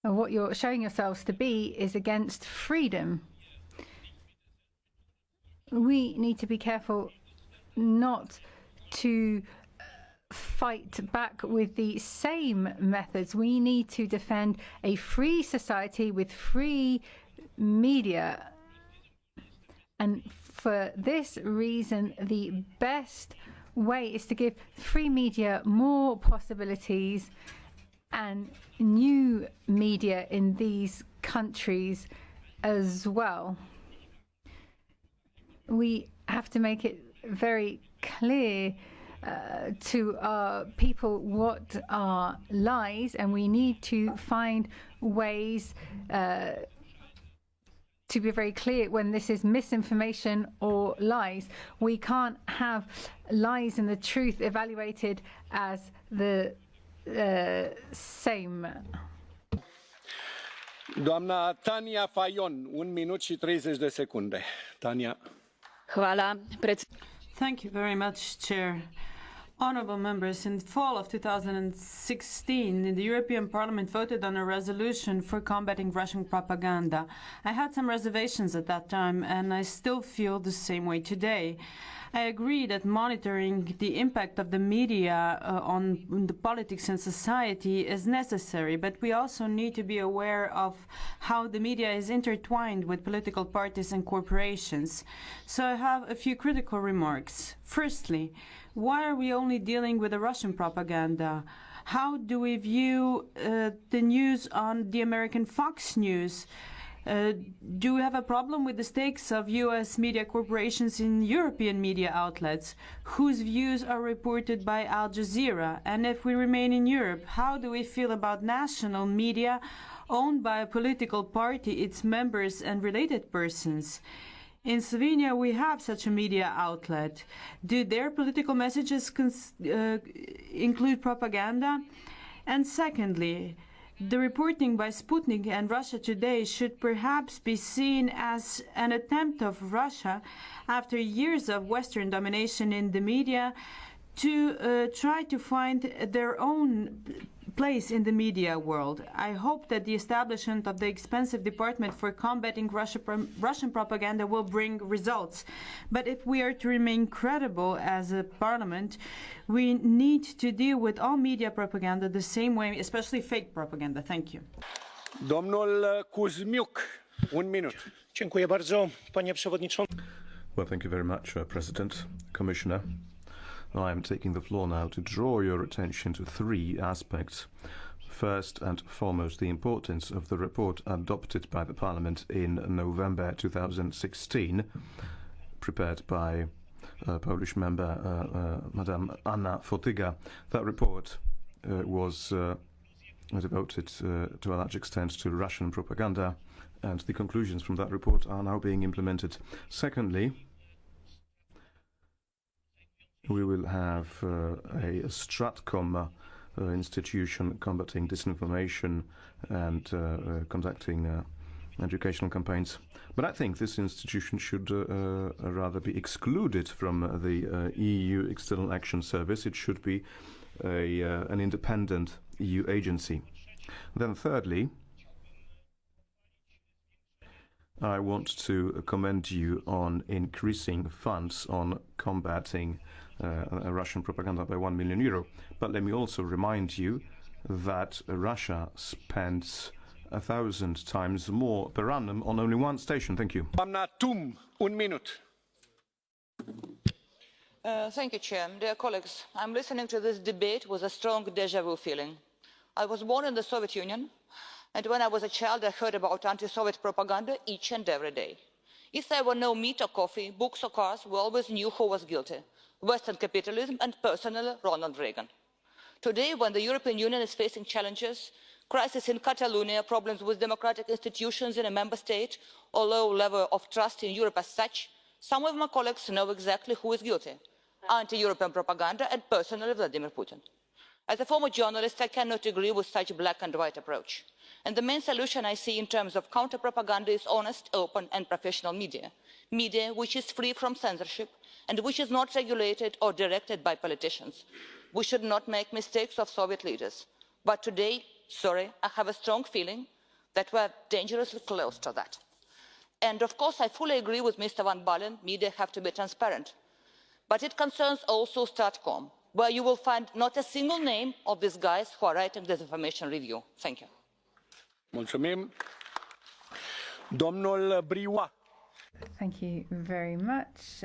And what you're showing yourselves to be is against freedom. We need to be careful not to fight back with the same methods. We need to defend a free society with free media. And for this reason, the best way is to give free media more possibilities and new media in these countries as well. We have to make it very clear to our people what are lies, and we need to find ways to be very clear when this is misinformation or lies. We can't have lies and the truth evaluated as the same. Doamna Tania Fajon, 1 minut și 30 de secunde. Tania. Thank you very much, Chair. Honourable members, in the fall of 2016, the European Parliament voted on a resolution for combating Russian propaganda. I had some reservations at that time, and I still feel the same way today. I agree that monitoring the impact of the media on the politics and society is necessary, but we also need to be aware of how the media is intertwined with political parties and corporations. So I have a few critical remarks. Firstly, why are we only dealing with the Russian propaganda? How do we view the news on the American Fox News? Do we have a problem with the stakes of US media corporations in European media outlets, whose views are reported by Al Jazeera? And if we remain in Europe, how do we feel about national media owned by a political party, its members and related persons? In Slovenia, we have such a media outlet. Do their political messages include propaganda? And secondly, the reporting by Sputnik and Russia Today should perhaps be seen as an attempt of Russia, after years of Western domination in the media, to try to find their own place in the media world. I hope that the establishment of the expensive department for combating Russian propaganda will bring results. But if we are to remain credible as a parliament, we need to deal with all media propaganda the same way, especially fake propaganda. Thank you. Domnul Kuzmiuk, 1 minute. Dziękuję bardzo, panie przewodniczący. Well, thank you very much, President, Commissioner. I am taking the floor now to draw your attention to three aspects. First and foremost, the importance of the report adopted by the Parliament in November 2016, prepared by Polish member Madame Anna Fotyga. That report was devoted to a large extent to Russian propaganda, and the conclusions from that report are now being implemented. Secondly, we will have a Stratcom institution combating disinformation and conducting educational campaigns. But I think this institution should rather be excluded from the EU External Action Service. It should be an independent EU agency. Then thirdly, I want to commend you on increasing funds on combating Russian propaganda by €1 million. But let me also remind you that Russia spends 1,000 times more per annum on only one station. Thank you. Tum, 1 minute. Thank you, Chair. Dear colleagues, I'm listening to this debate with a strong déjà vu feeling. I was born in the Soviet Union, and when I was a child, I heard about anti-Soviet propaganda each and every day. If there were no meat or coffee, books or cars, we always knew who was guilty: Western capitalism and personally Ronald Reagan. Today, when the European Union is facing challenges, crisis in Catalonia, problems with democratic institutions in a member state, or low level of trust in Europe as such, some of my colleagues know exactly who is guilty: anti-European propaganda and personally Vladimir Putin. As a former journalist, I cannot agree with such a black and white approach. And the main solution I see in terms of counter-propaganda is honest, open and professional media. Media which is free from censorship and which is not regulated or directed by politicians. We should not make mistakes of Soviet leaders. But today, sorry, I have a strong feeling that we are dangerously close to that. And of course, I fully agree with Mr. Van Balen, media have to be transparent. But it concerns also Stratcom, where you will find not a single name of these guys who are writing this information review. Thank you. Mulțumim. Domnul Briouat. Thank you very much.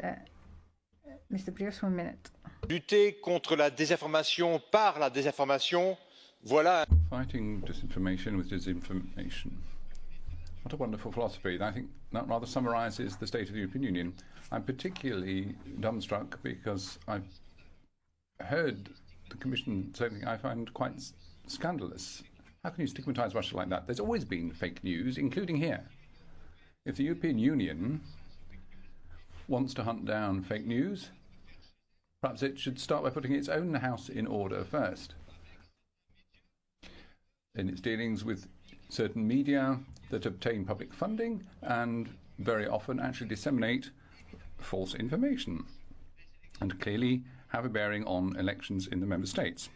Mr. Brios, 1 minute. Lutter contre la désinformation par la désinformation, voilà. Fighting disinformation with disinformation. What a wonderful philosophy. I think that rather summarises the state of the European Union. I'm particularly dumbstruck because I've heard the Commission say something I find quite scandalous. How can you stigmatise Russia like that? There's always been fake news, including here. If the European Union wants to hunt down fake news, perhaps it should start by putting its own house in order first. In its dealings with certain media that obtain public funding and very often actually disseminate false information and clearly have a bearing on elections in the member states.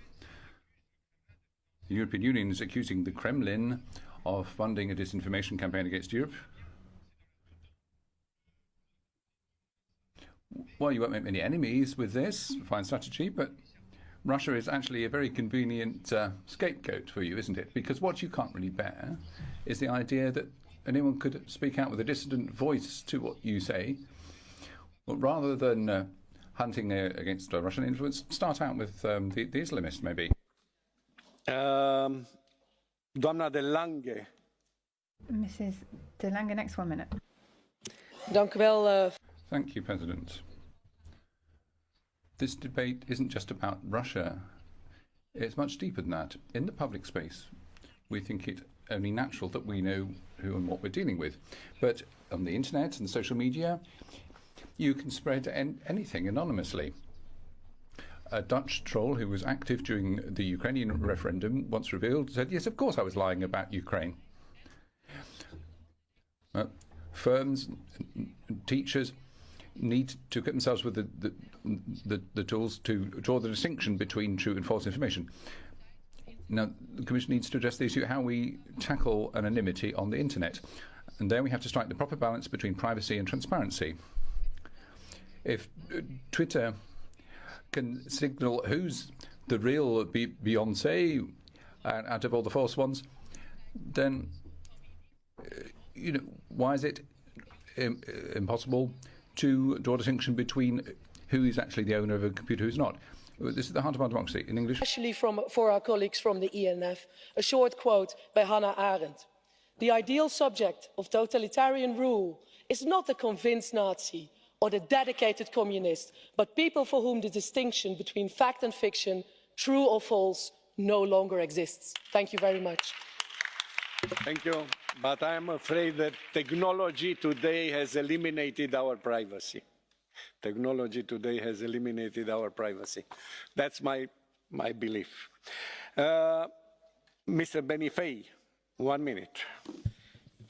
The European Union is accusing the Kremlin of funding a disinformation campaign against Europe. Well, you won't make many enemies with this fine strategy, but Russia is actually a very convenient scapegoat for you, isn't it? Because what you can't really bear is the idea that anyone could speak out with a dissident voice to what you say. Well, rather than hunting against Russian influence, start out with the Islamists, maybe. Doamna de Lange. Mrs. de Lange, next 1 minute. Thank you, President. This debate isn't just about Russia. It's much deeper than that. In the public space, we think it only natural that we know who and what we're dealing with. But on the internet and social media, you can spread anything anonymously. A Dutch troll who was active during the Ukrainian referendum once revealed, said, yes, of course I was lying about Ukraine. Firms, teachers, need to equip themselves with the tools to draw the distinction between true and false information. Now, the Commission needs to address the issue how we tackle anonymity on the internet. And there we have to strike the proper balance between privacy and transparency. If Twitter can signal who's the real Beyonce out of all the false ones, then why is it impossible to draw a distinction between who is actually the owner of a computer, who's not? This is the heart of our democracy. In English. Especially for our colleagues from the ENF, a short quote by Hannah Arendt. The ideal subject of totalitarian rule is not the convinced Nazi or the dedicated communist, but people for whom the distinction between fact and fiction, true or false, no longer exists. Thank you very much. Thank you. But I am afraid that technology today has eliminated our privacy. Technology today has eliminated our privacy. That's my belief. Mr. Benifei, 1 minute.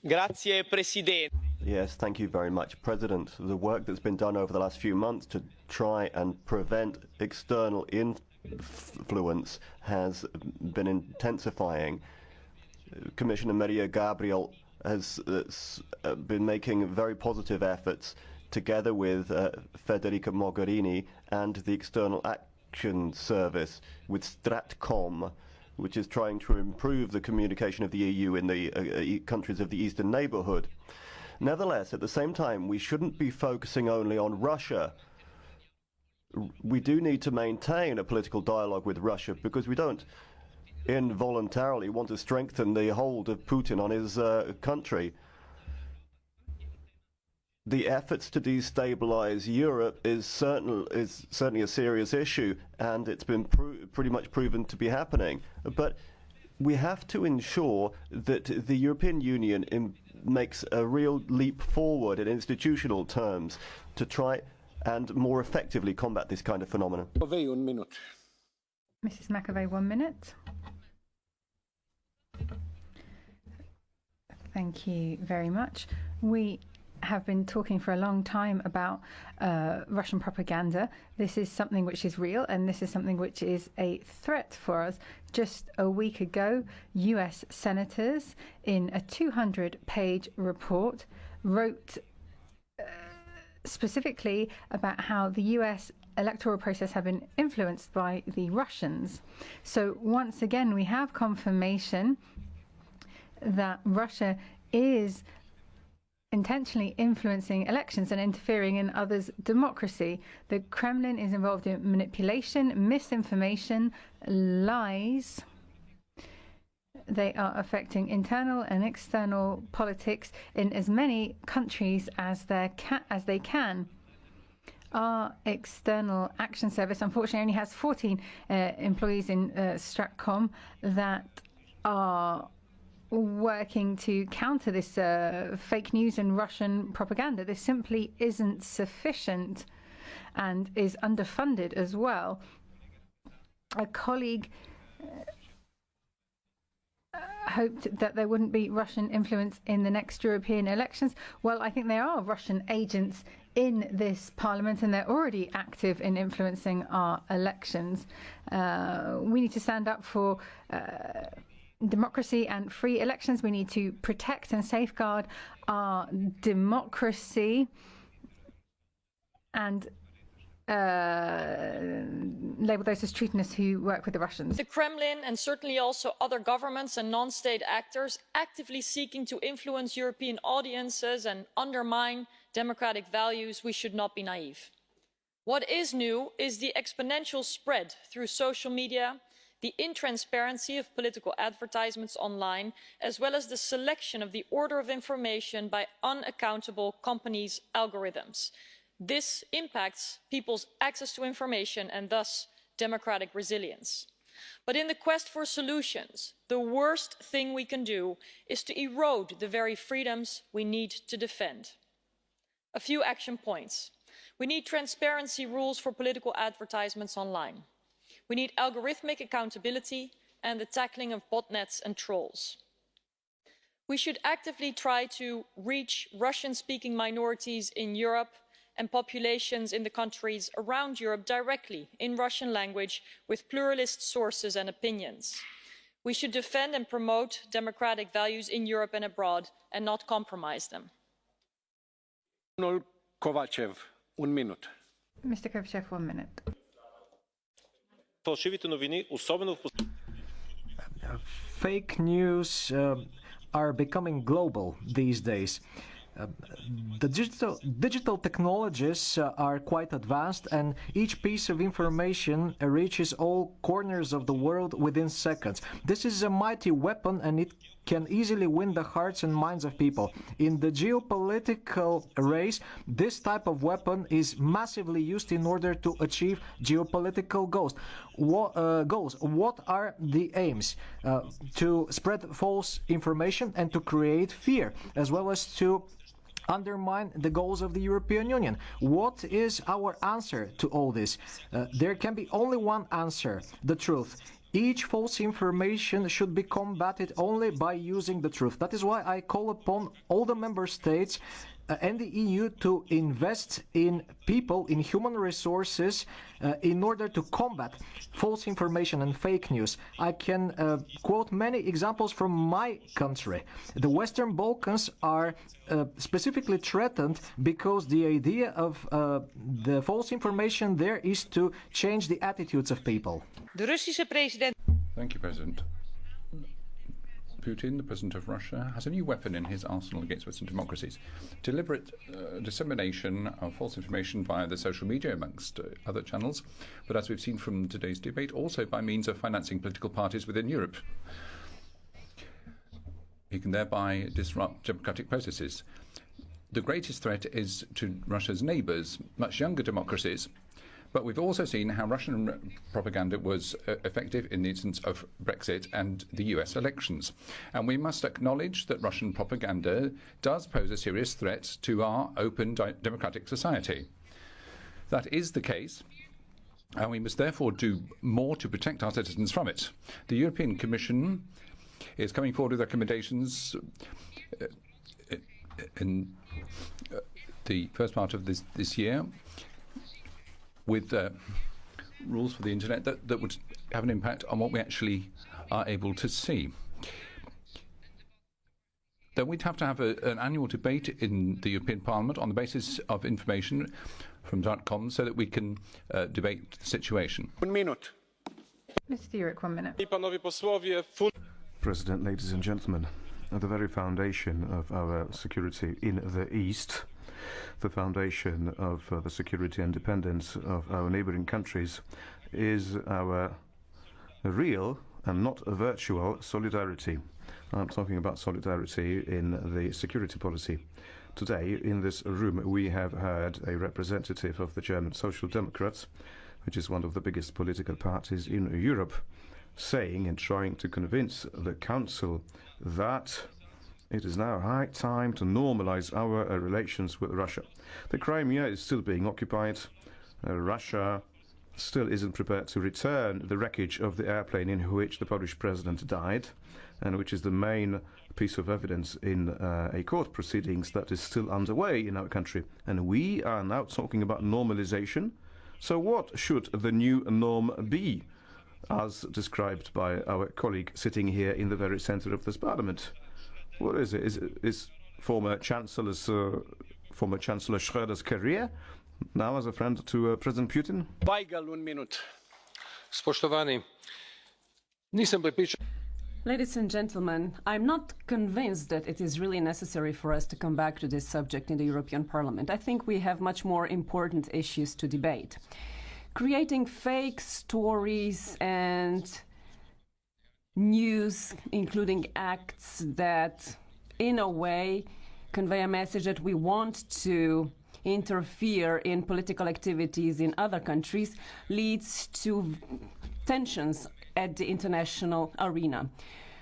Grazie, Presidente. Yes, thank you very much, President. The work that's been done over the last few months to try and prevent external influence has been intensifying. Commissioner Maria Gabriel has been making very positive efforts together with Federica Mogherini and the External Action Service with Stratcom, which is trying to improve the communication of the EU in the countries of the Eastern neighbourhood. Nevertheless, at the same time, we shouldn't be focusing only on Russia. We do need to maintain a political dialogue with Russia because we don't involuntarily want to strengthen the hold of Putin on his country. The efforts to destabilize Europe is certainly a serious issue, and it's been pretty much proven to be happening. But we have to ensure that the European Union makes a real leap forward in institutional terms to try and more effectively combat this kind of phenomenon. Mrs. McAvey, 1 minute. Thank you very much. We have been talking for a long time about Russian propaganda. This is something which is real, and this is something which is a threat for us. Just a week ago, US senators, in a 200-page report, wrote specifically about how the US electoral process had been influenced by the Russians. So once again, we have confirmation that Russia is intentionally influencing elections and interfering in others' democracy. The Kremlin is involved in manipulation, misinformation, lies. They are affecting internal and external politics in as many countries as they can. Our External Action Service, unfortunately, only has 14 employees in Stratcom that are working to counter this fake news and Russian propaganda. This simply isn't sufficient and is underfunded as well. A colleague hoped that there wouldn't be Russian influence in the next European elections. Well, I think there are Russian agents in this parliament, and they're already active in influencing our elections. We need to stand up for democracy and free elections. We need to protect and safeguard our democracy and label those as treasonous who work with the Russians. The Kremlin and certainly also other governments and non-state actors actively seeking to influence European audiences and undermine democratic values. We should not be naive. What is new is the exponential spread through social media, the intransparency of political advertisements online, as well as the selection of the order of information by unaccountable companies' algorithms. This impacts people's access to information and thus democratic resilience. But in the quest for solutions, the worst thing we can do is to erode the very freedoms we need to defend. A few action points. We need transparency rules for political advertisements online. We need algorithmic accountability and the tackling of botnets and trolls. We should actively try to reach Russian-speaking minorities in Europe and populations in the countries around Europe directly in Russian language with pluralist sources and opinions. We should defend and promote democratic values in Europe and abroad and not compromise them. Kovacev, 1 minute. Mr. Kovacev, 1 minute. Fake news are becoming global these days. The digital technologies are quite advanced, and each piece of information reaches all corners of the world within seconds. This is a mighty weapon, and it can easily win the hearts and minds of people. In the geopolitical race, this type of weapon is massively used in order to achieve geopolitical goals. What are the aims? To spread false information and to create fear, as well as to undermine the goals of the European Union. What is our answer to all this? There can be only one answer: the truth. Each false information should be combated only by using the truth. That is why I call upon all the member states and the EU to invest in people, in human resources, in order to combat false information and fake news. I can quote many examples from my country. The Western Balkans are specifically threatened because the idea of the false information there is to change the attitudes of people. Thank you, President. Putin, the president of Russia, has a new weapon in his arsenal against Western democracies: deliberate dissemination of false information via the social media, amongst other channels, but as we've seen from today's debate, also by means of financing political parties within Europe. He can thereby disrupt democratic processes. The greatest threat is to Russia's neighbours, much younger democracies. But we've also seen how Russian propaganda was effective in the instance of Brexit and the US elections. And we must acknowledge that Russian propaganda does pose a serious threat to our open democratic society. That is the case, and we must therefore do more to protect our citizens from it. The European Commission is coming forward with recommendations in the first part of this year, with rules for the internet that would have an impact on what we actually are able to see. Then we'd have to have an annual debate in the European Parliament on the basis of information from .com so that we can debate the situation. 1 minute. Mr. Jurek, 1 minute. President, ladies and gentlemen, at the very foundation of our security in the East, the foundation of the security and independence of our neighboring countries, is our real and not virtual solidarity. I'm talking about solidarity in the security policy. Today, in this room, we have heard a representative of the German Social Democrats, which is one of the biggest political parties in Europe, saying and trying to convince the Council that it is now high time to normalize our relations with Russia. The Crimea is still being occupied. Russia still isn't prepared to return the wreckage of the airplane in which the Polish president died, and which is the main piece of evidence in a court proceedings that is still underway in our country. And we are now talking about normalization. So what should the new norm be, as described by our colleague sitting here in the very center of this parliament? What is it? Is former Chancellor Schröder's career now as a friend to President Putin? Weigel, 1 minute. Spoštovani, nisam prepričan. Ladies and gentlemen, I'm not convinced that it is really necessary for us to come back to this subject in the European Parliament. I think we have much more important issues to debate. Creating fake stories and news, including acts that, in a way, convey a message that we want to interfere in political activities in other countries, leads to tensions at the international arena.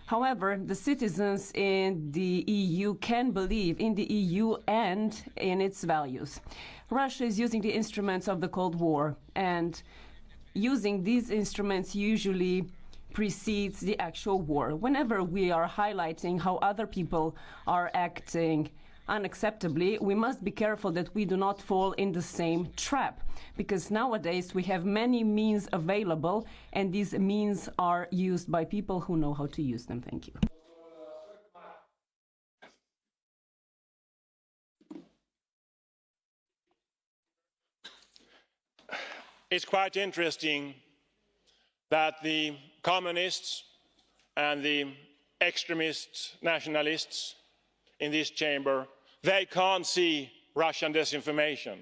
However, the citizens in the EU can believe in the EU and in its values. Russia is using the instruments of the Cold War, and using these instruments usually precedes the actual war. Whenever we are highlighting how other people are acting unacceptably, we must be careful that we do not fall in the same trap, because nowadays we have many means available, and these means are used by people who know how to use them. Thank you. It's quite interesting that the communists and the extremist nationalists in this chamber, they can't see Russian disinformation.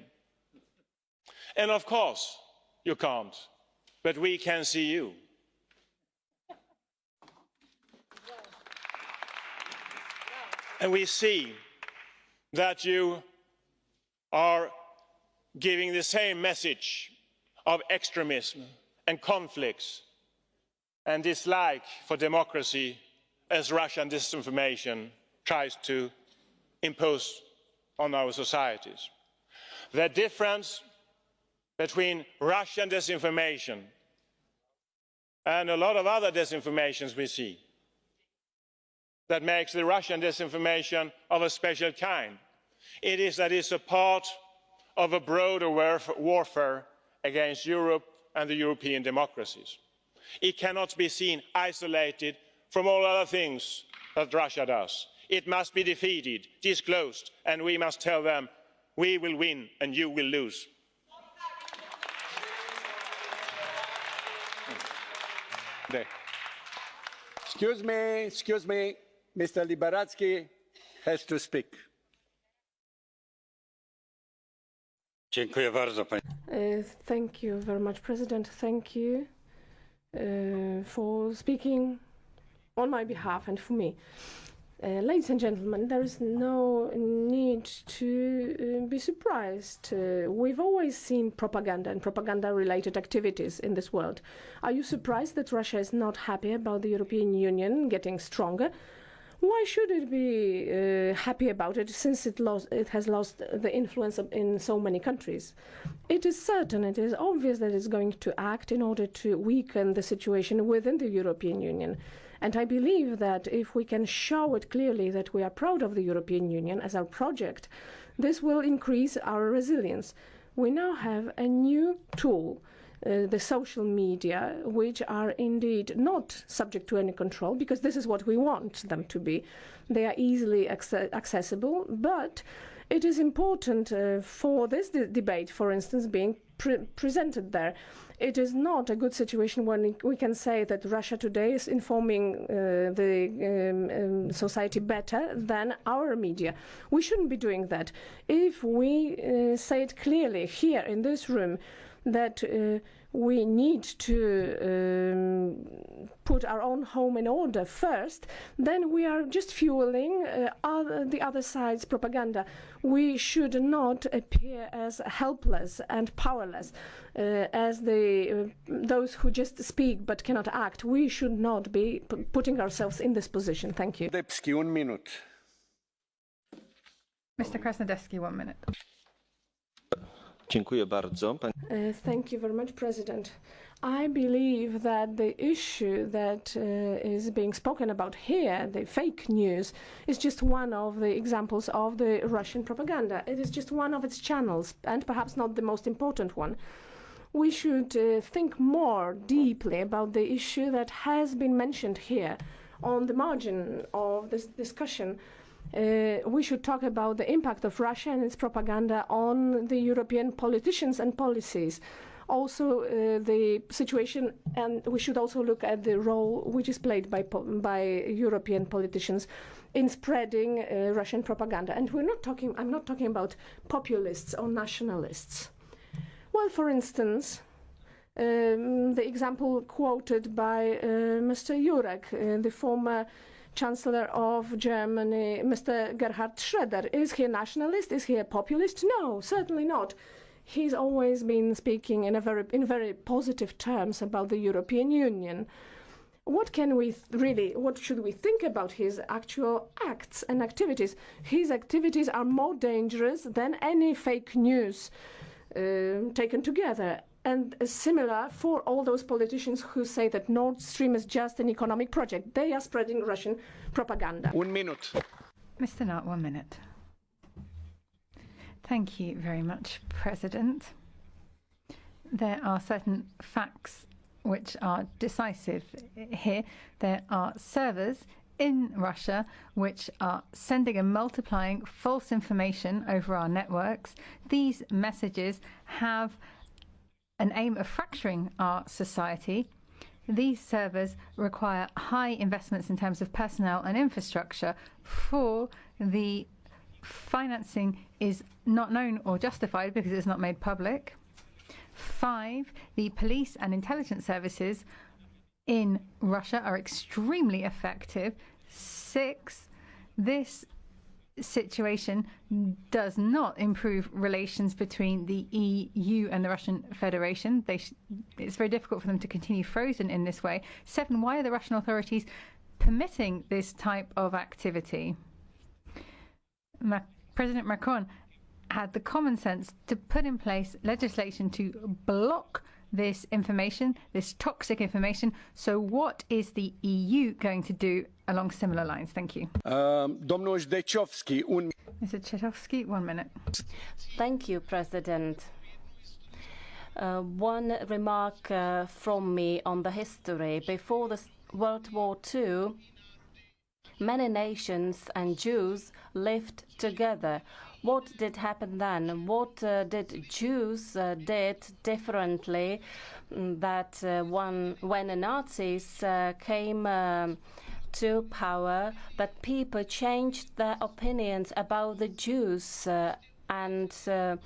And of course you can't, but we can see you. And we see that you are giving the same message of extremism and conflicts and dislike for democracy as Russian disinformation tries to impose on our societies. The difference between Russian disinformation and a lot of other disinformations we see that makes the Russian disinformation of a special kind, it is that it's a part of a broader warfare against Europe and the European democracies. It cannot be seen isolated from all other things that Russia does. It must be defeated, disclosed, and we must tell them, we will win and you will lose. Excuse me, Mr. Liberatsky has to speak. Thank you very much, President. Thank you for speaking on my behalf and for me. Ladies and gentlemen, there is no need to be surprised. We've always seen propaganda and propaganda-related activities in this world. Are you surprised that Russia is not happy about the European Union getting stronger? Why should it be happy about it, since it has lost the influence in so many countries? It is certain, it is obvious that it's going to act in order to weaken the situation within the European Union. And I believe that if we can show it clearly that we are proud of the European Union as our project, this will increase our resilience. We now have a new tool, the social media, which are indeed not subject to any control, because this is what we want them to be. They are easily accessible, but it is important for this debate, for instance, being presented there. It is not a good situation when we can say that Russia today is informing the society better than our media. We shouldn't be doing that. If we say it clearly here in this room that we need to put our own home in order first, then we are just fueling the other side's propaganda. We should not appear as helpless and powerless, as those who just speak but cannot act. We should not be putting ourselves in this position. Thank you. Krasnodębski, 1 minute. Mr. Krasnodębski, 1 minute. Thank you very much, President. I believe that the issue that is being spoken about here, the fake news, is just one of the examples of the Russian propaganda. It is just one of its channels, and perhaps not the most important one. We should think more deeply about the issue that has been mentioned here on the margin of this discussion. We should talk about the impact of Russia and its propaganda on the European politicians and policies. Also, the situation, and we should also look at the role which is played by European politicians in spreading Russian propaganda. And I'm not talking about populists or nationalists. Well, for instance, the example quoted by Mr. Jurek, the former Chancellor of Germany, Mr. Gerhard Schröder. Is he a nationalist? Is he a populist? No, certainly not. He's always been speaking in very positive terms about the European Union. What should we think about his actual acts and activities? His activities are more dangerous than any fake news taken together. And similar for all those politicians who say that Nord Stream is just an economic project. They are spreading Russian propaganda. 1 minute. Mr. Nart, 1 minute. Thank you very much, President. There are certain facts which are decisive here. There are servers in Russia which are sending and multiplying false information over our networks. These messages have an aim of fracturing our society. These servers require high investments in terms of personnel and infrastructure. For the financing is not known or justified because it's not made public. 5, the police and intelligence services in Russia are extremely effective. 6, this situation does not improve relations between the EU and the Russian Federation. It's very difficult for them to continue frozen in this way. 7, why are the Russian authorities permitting this type of activity? President Macron had the common sense to put in place legislation to block this information, this toxic information. So what is the EU going to do along similar lines? Thank you. Mr. Chetowski, 1 minute. Thank you, President. One remark from me on the history. Before the World War II, many nations and Jews lived together. What did happen then? What did Jews did differently that when the Nazis came to power, that people changed their opinions about the Jews and the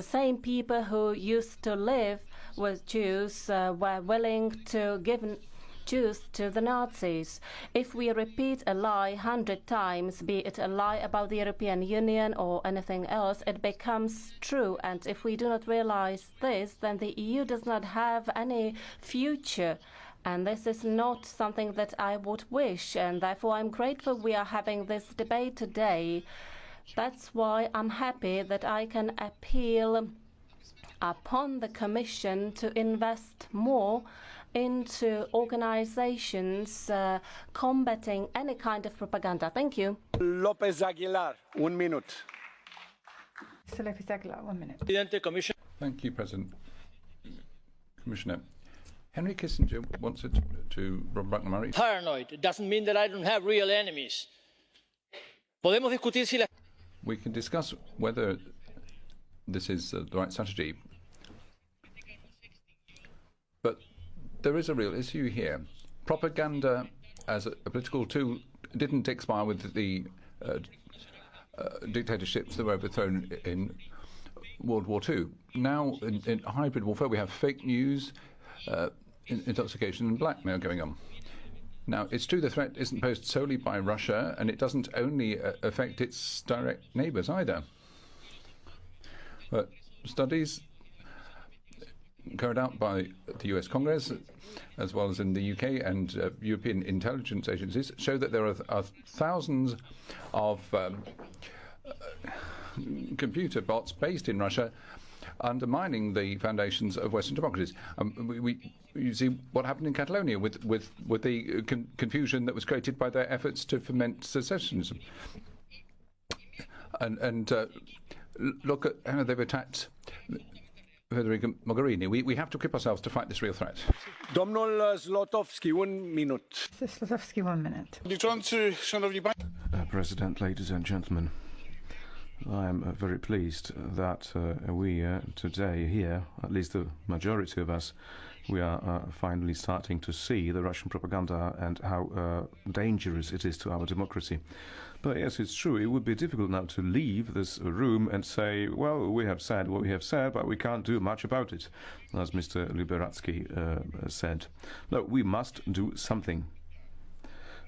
same people who used to live with Jews were willing to give Jews to the Nazis. If we repeat a lie 100 times, be it a lie about the European Union or anything else, it becomes true. And if we do not realize this, then the EU does not have any future. And this is not something that I would wish. And therefore, I'm grateful we are having this debate today. That's why I'm happy that I can appeal upon the Commission to invest more into organizations combating any kind of propaganda. Thank you. López Aguilar, 1 minute. Mr. López Aguilar, 1 minute. Thank you, President. Commissioner, Henry Kissinger wants it to Robert McMurray. Paranoid. It doesn't mean that I don't have real enemies. Podemos discutir si la... We can discuss whether this is the right strategy. But there is a real issue here. Propaganda as a political tool didn't expire with the dictatorships that were overthrown in World War II. Now, in hybrid warfare, we have fake news, intoxication and blackmail going on. Now, it's true the threat isn't posed solely by Russia, and it doesn't only affect its direct neighbours either. But studies carried out by the US Congress, as well as in the UK and European intelligence agencies, show that there are thousands of computer bots based in Russia undermining the foundations of Western democracies. You see what happened in Catalonia with the confusion that was created by their efforts to foment secessionism. And look at how they've attacked Federica Mogherini. We have to equip ourselves to fight this real threat. Domnul Zlotowski, 1 minute. Mr. Zlotowski, 1 minute. President, ladies and gentlemen, I am very pleased that we today here, at least the majority of us, we are finally starting to see the Russian propaganda and how dangerous it is to our democracy. But yes, it's true, it would be difficult now to leave this room and say, well, we have said what we have said, but we can't do much about it, as Mr. Liberadzki said. No, we must do something.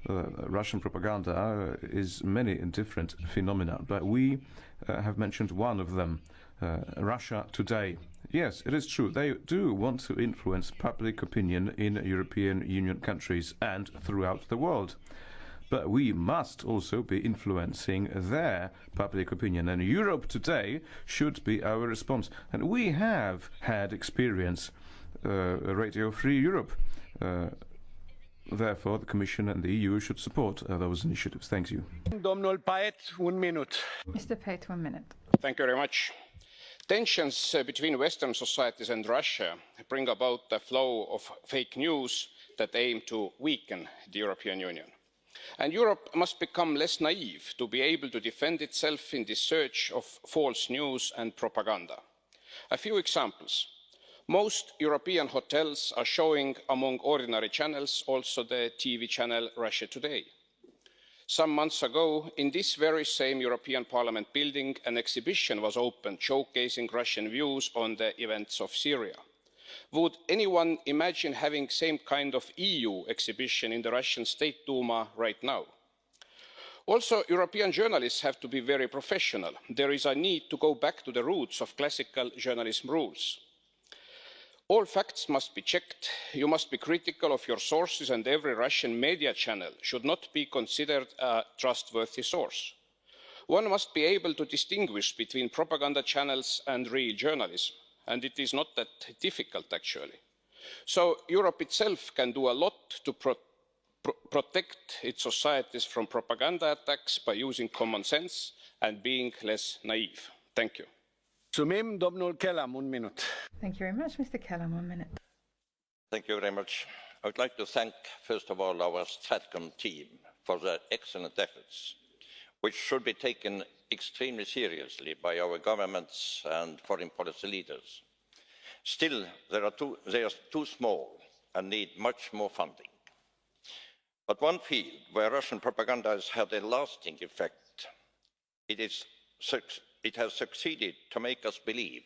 Russian propaganda is many different phenomena, but we have mentioned one of them, Russia Today. Yes, it is true. They do want to influence public opinion in European Union countries and throughout the world. But we must also be influencing their public opinion. And Europe Today should be our response. And we have had experience, Radio Free Europe. Therefore, the Commission and the EU should support those initiatives. Thank you. Domnul Paet, 1 minute. Mr. Paet, 1 minute. Thank you very much. Tensions between Western societies and Russia bring about a flow of fake news that aim to weaken the European Union. And Europe must become less naive to be able to defend itself in the search of false news and propaganda. A few examples. Most European hotels are showing, among ordinary channels, also the TV channel Russia Today. Some months ago, in this very same European Parliament building, an exhibition was opened showcasing Russian views on the events of Syria. Would anyone imagine having the same kind of EU exhibition in the Russian State Duma right now? Also, European journalists have to be very professional. There is a need to go back to the roots of classical journalism rules. All facts must be checked. You must be critical of your sources, and every Russian media channel should not be considered a trustworthy source. One must be able to distinguish between propaganda channels and real journalism, and it is not that difficult actually. So Europe itself can do a lot to protect its societies from propaganda attacks by using common sense and being less naive. Thank you. Mulțumim, domnul Kelam, un minut. Thank you very much, Mr. Kellam. 1 minute. Thank you very much. I would like to thank, first of all, our StratCom team for their excellent efforts, which should be taken extremely seriously by our governments and foreign policy leaders. Still, they are too small and need much more funding. But one field where Russian propaganda has had a lasting effect, it has succeeded to make us believe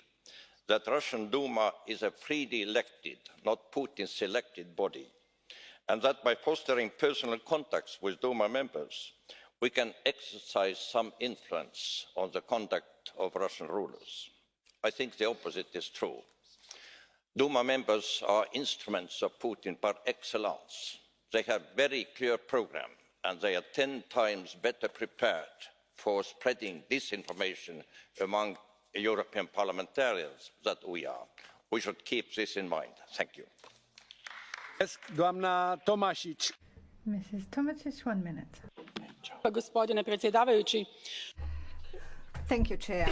that Russian Duma is a freely elected, not Putin-selected body, and that by fostering personal contacts with Duma members, we can exercise some influence on the conduct of Russian rulers. I think the opposite is true. Duma members are instruments of Putin par excellence. They have a very clear program, and they are 10 times better prepared for spreading disinformation among European parliamentarians than we are. We should keep this in mind. Thank you. Mrs. Tomasic, 1 minute. Gospodine predsjedavajući. Thank you, Chair.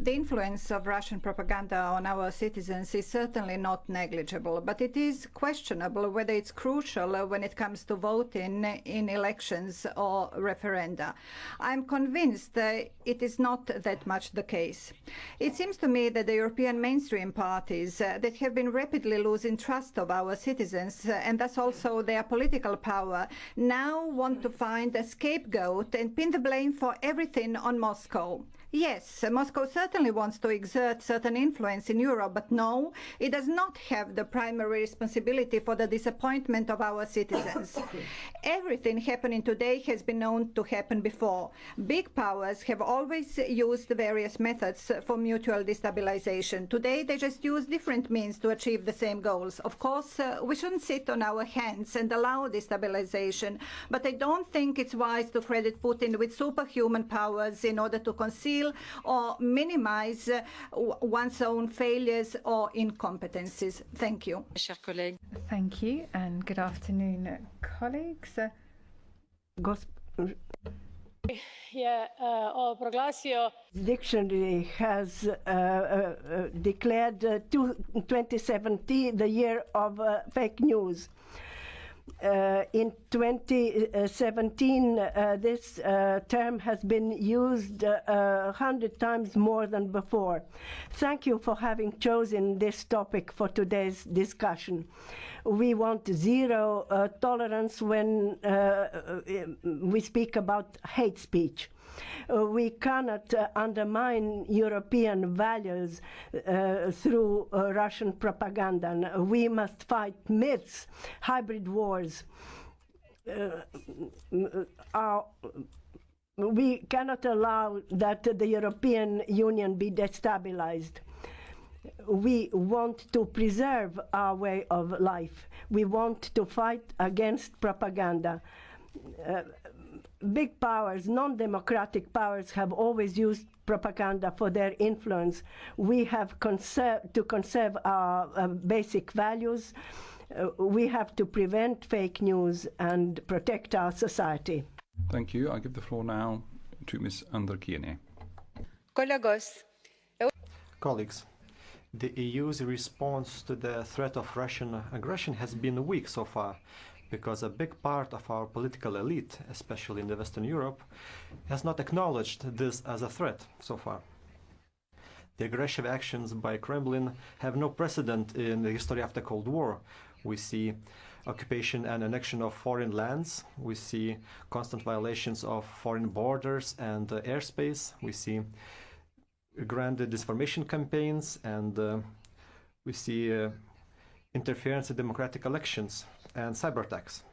The influence of Russian propaganda on our citizens is certainly not negligible, but it is questionable whether it's crucial when it comes to voting in elections or referenda. I'm convinced that it is not that much the case. It seems to me that the European mainstream parties that have been rapidly losing trust of our citizens and thus also their political power now want to find a scapegoat and pin the blame for everything on Moscow. Yes, Moscow certainly wants to exert certain influence in Europe, but no, it does not have the primary responsibility for the disappointment of our citizens. Everything happening today has been known to happen before. Big powers have always used various methods for mutual destabilization. Today, they just use different means to achieve the same goals. Of course, we shouldn't sit on our hands and allow destabilization, but I don't think it's wise to credit Putin with superhuman powers in order to conceal or minimize one's own failures or incompetencies. Thank you. Thank you, and good afternoon, colleagues. Dictionary has declared 2017 the year of fake news. In 2017, this term has been used 100 times more than before. Thank you for having chosen this topic for today's discussion. We want zero tolerance when we speak about hate speech. We cannot undermine European values through Russian propaganda. We must fight myths, hybrid wars. We cannot allow that the European Union be destabilized. We want to preserve our way of life. We want to fight against propaganda. Big powers, non-democratic powers, have always used propaganda for their influence. We have to conserve our basic values. We have to prevent fake news and protect our society. Thank you. I give the floor now to Ms. Andrikien. Colleagues, the EU's response to the threat of Russian aggression has been weak so far, because a big part of our political elite, especially in Western Europe, has not acknowledged this as a threat so far. The aggressive actions by Kremlin have no precedent in the history of the Cold War. We see occupation and annexion of foreign lands. We see constant violations of foreign borders and airspace. We see grand disinformation campaigns, and we see interference in democratic elections and cyber attacks.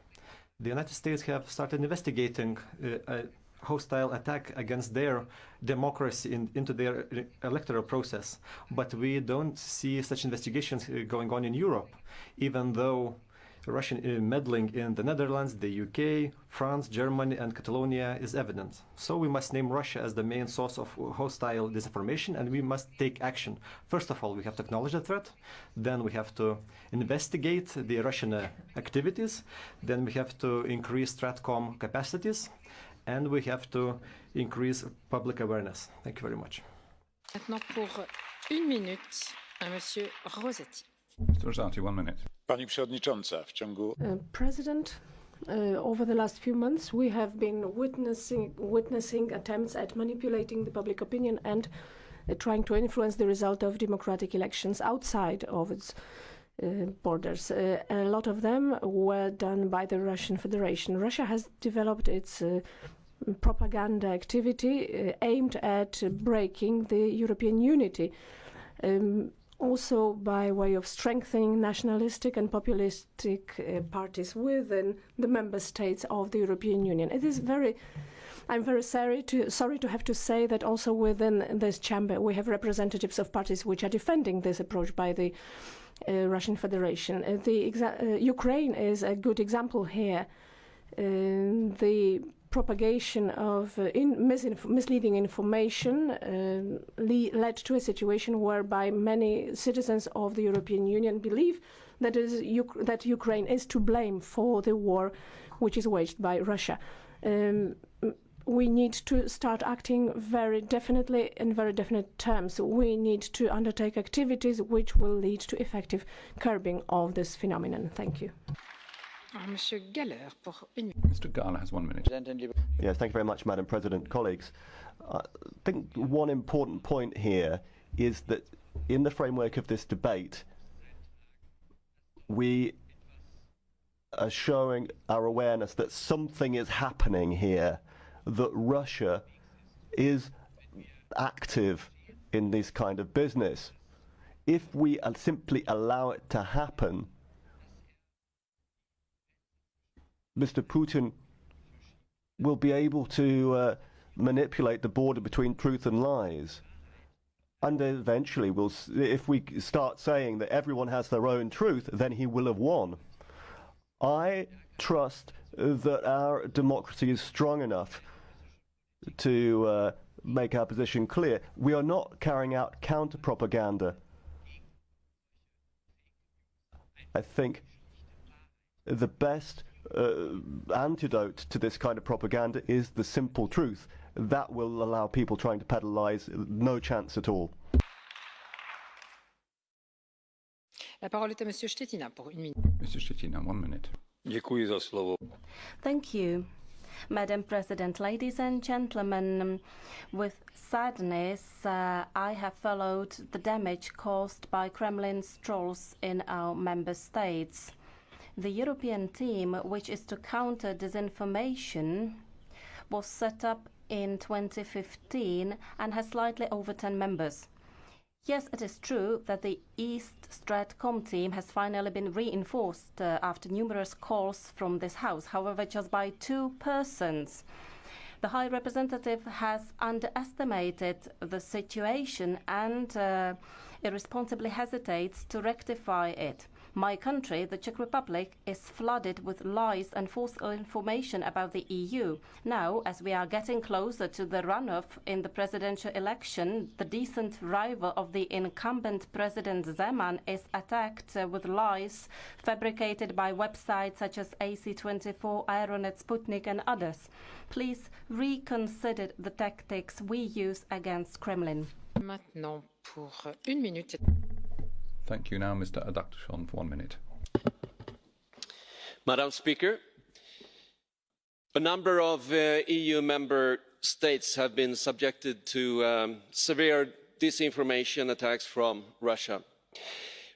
The United States have started investigating a hostile attack against their democracy into their electoral process, but we don't see such investigations going on in Europe, even though Russian meddling in the Netherlands, the UK, France, Germany and Catalonia is evident. So we must name Russia as the main source of hostile disinformation, and we must take action. First of all, we have to acknowledge the threat, then we have to investigate the Russian activities, then we have to increase StratCom capacities, and we have to increase public awareness. Thank you very much. Maintenant pour 1 minute, Monsieur Rosati. Mr. Rosati, 1 minute. Pani Przewodnicząca, w ciągu... President, over the last few months we have been witnessing attempts at manipulating the public opinion and trying to influence the result of democratic elections outside of its borders. A lot of them were done by the Russian Federation. Russia has developed its propaganda activity aimed at breaking the European unity. Also by way of strengthening nationalistic and populistic parties within the member states of the European Union. I'm very sorry to have to say that also within this chamber we have representatives of parties which are defending this approach by the Russian Federation. Ukraine is a good example here. The propagation of misleading information led to a situation whereby many citizens of the European Union believe that Ukraine is to blame for the war which is waged by Russia. We need to start acting very definitely in very definite terms. We need to undertake activities which will lead to effective curbing of this phenomenon. Thank you. Monsieur Galler, pour 1 minute. Mr. Galler has 1 minute. Yes, thank you very much, Madam President. Colleagues, I think one important point here is that in the framework of this debate, we are showing our awareness that something is happening here, that Russia is active in this kind of business. If we simply allow it to happen, Mr. Putin will be able to manipulate the border between truth and lies. And eventually, if we start saying that everyone has their own truth, then he will have won. I trust that our democracy is strong enough to make our position clear. We are not carrying out counter-propaganda. I think the best antidote to this kind of propaganda is the simple truth. That will allow people trying to peddle lies no chance at all. La parole est à Monsieur Štětina pour 1 minute. Mr. Štětina, 1 minute. Děkuji za slovo. Thank you. Madam President, ladies and gentlemen, with sadness, I have followed the damage caused by Kremlin's trolls in our member states. The European team, which is to counter disinformation, was set up in 2015 and has slightly over 10 members. Yes, it is true that the East StratCom team has finally been reinforced after numerous calls from this House, however, just by 2 persons. The High Representative has underestimated the situation and irresponsibly hesitates to rectify it. My country, the Czech Republic, is flooded with lies and false information about the EU. Now, as we are getting closer to the runoff in the presidential election, the decent rival of the incumbent President Zeman is attacked with lies fabricated by websites such as AC24, Aeronet, Sputnik and others. Please reconsider the tactics we use against Kremlin. Maintenant, pour 1 minute. Thank you. Now, Mr. Adaktusson, for 1 minute. Madam Speaker, a number of EU member states have been subjected to severe disinformation attacks from Russia.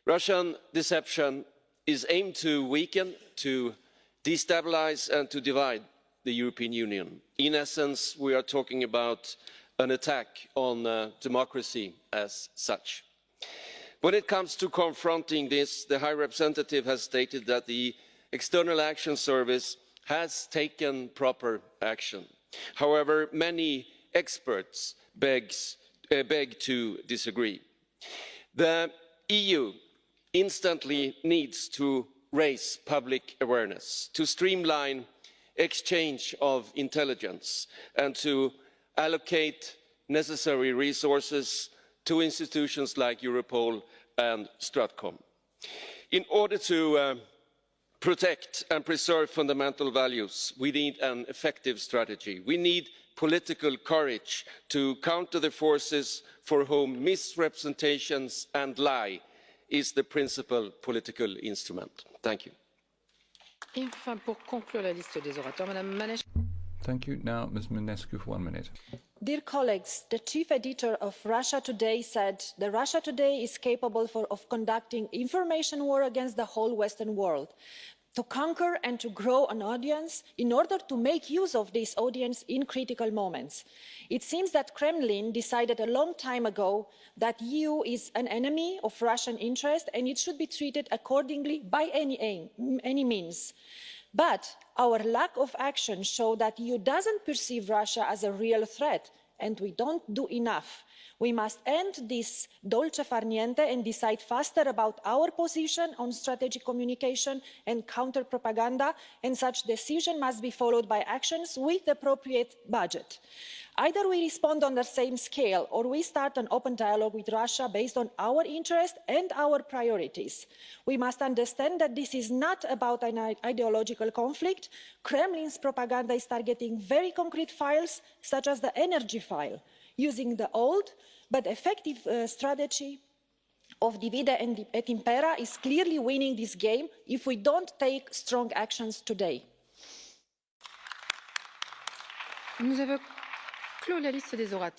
Russian deception is aimed to weaken, to destabilise and to divide the European Union. In essence, we are talking about an attack on democracy as such. When it comes to confronting this, the High Representative has stated that the External Action Service has taken proper action. However, many experts beg to disagree. The EU instantly needs to raise public awareness, to streamline exchange of intelligence and to allocate necessary resources to institutions like Europol and Stratcom. In order to protect and preserve fundamental values, we need an effective strategy. We need political courage to counter the forces for whom misrepresentations and lie is the principal political instrument. Thank you. Et enfin, pour conclure la liste des orateurs, Madame Manesh. Thank you. Now, Ms. Minescu, for 1 minute. Dear colleagues, the chief editor of Russia Today said that Russia Today is capable of conducting information war against the whole Western world, to conquer and to grow an audience in order to make use of this audience in critical moments. It seems that Kremlin decided a long time ago that the EU is an enemy of Russian interest and it should be treated accordingly by any means. But our lack of action shows that the EU doesn't perceive Russia as a real threat, and we don't do enough. We must end this dolce far niente and decide faster about our position on strategic communication and counter-propaganda, and such decision must be followed by actions with the appropriate budget. Either we respond on the same scale or we start an open dialogue with Russia based on our interests and our priorities. We must understand that this is not about an ideological conflict. Kremlin's propaganda is targeting very concrete files, such as the energy file, using the old but effective strategy of divide et impera is clearly winning this game if we don't take strong actions today. Nous avons clos la liste des orateurs.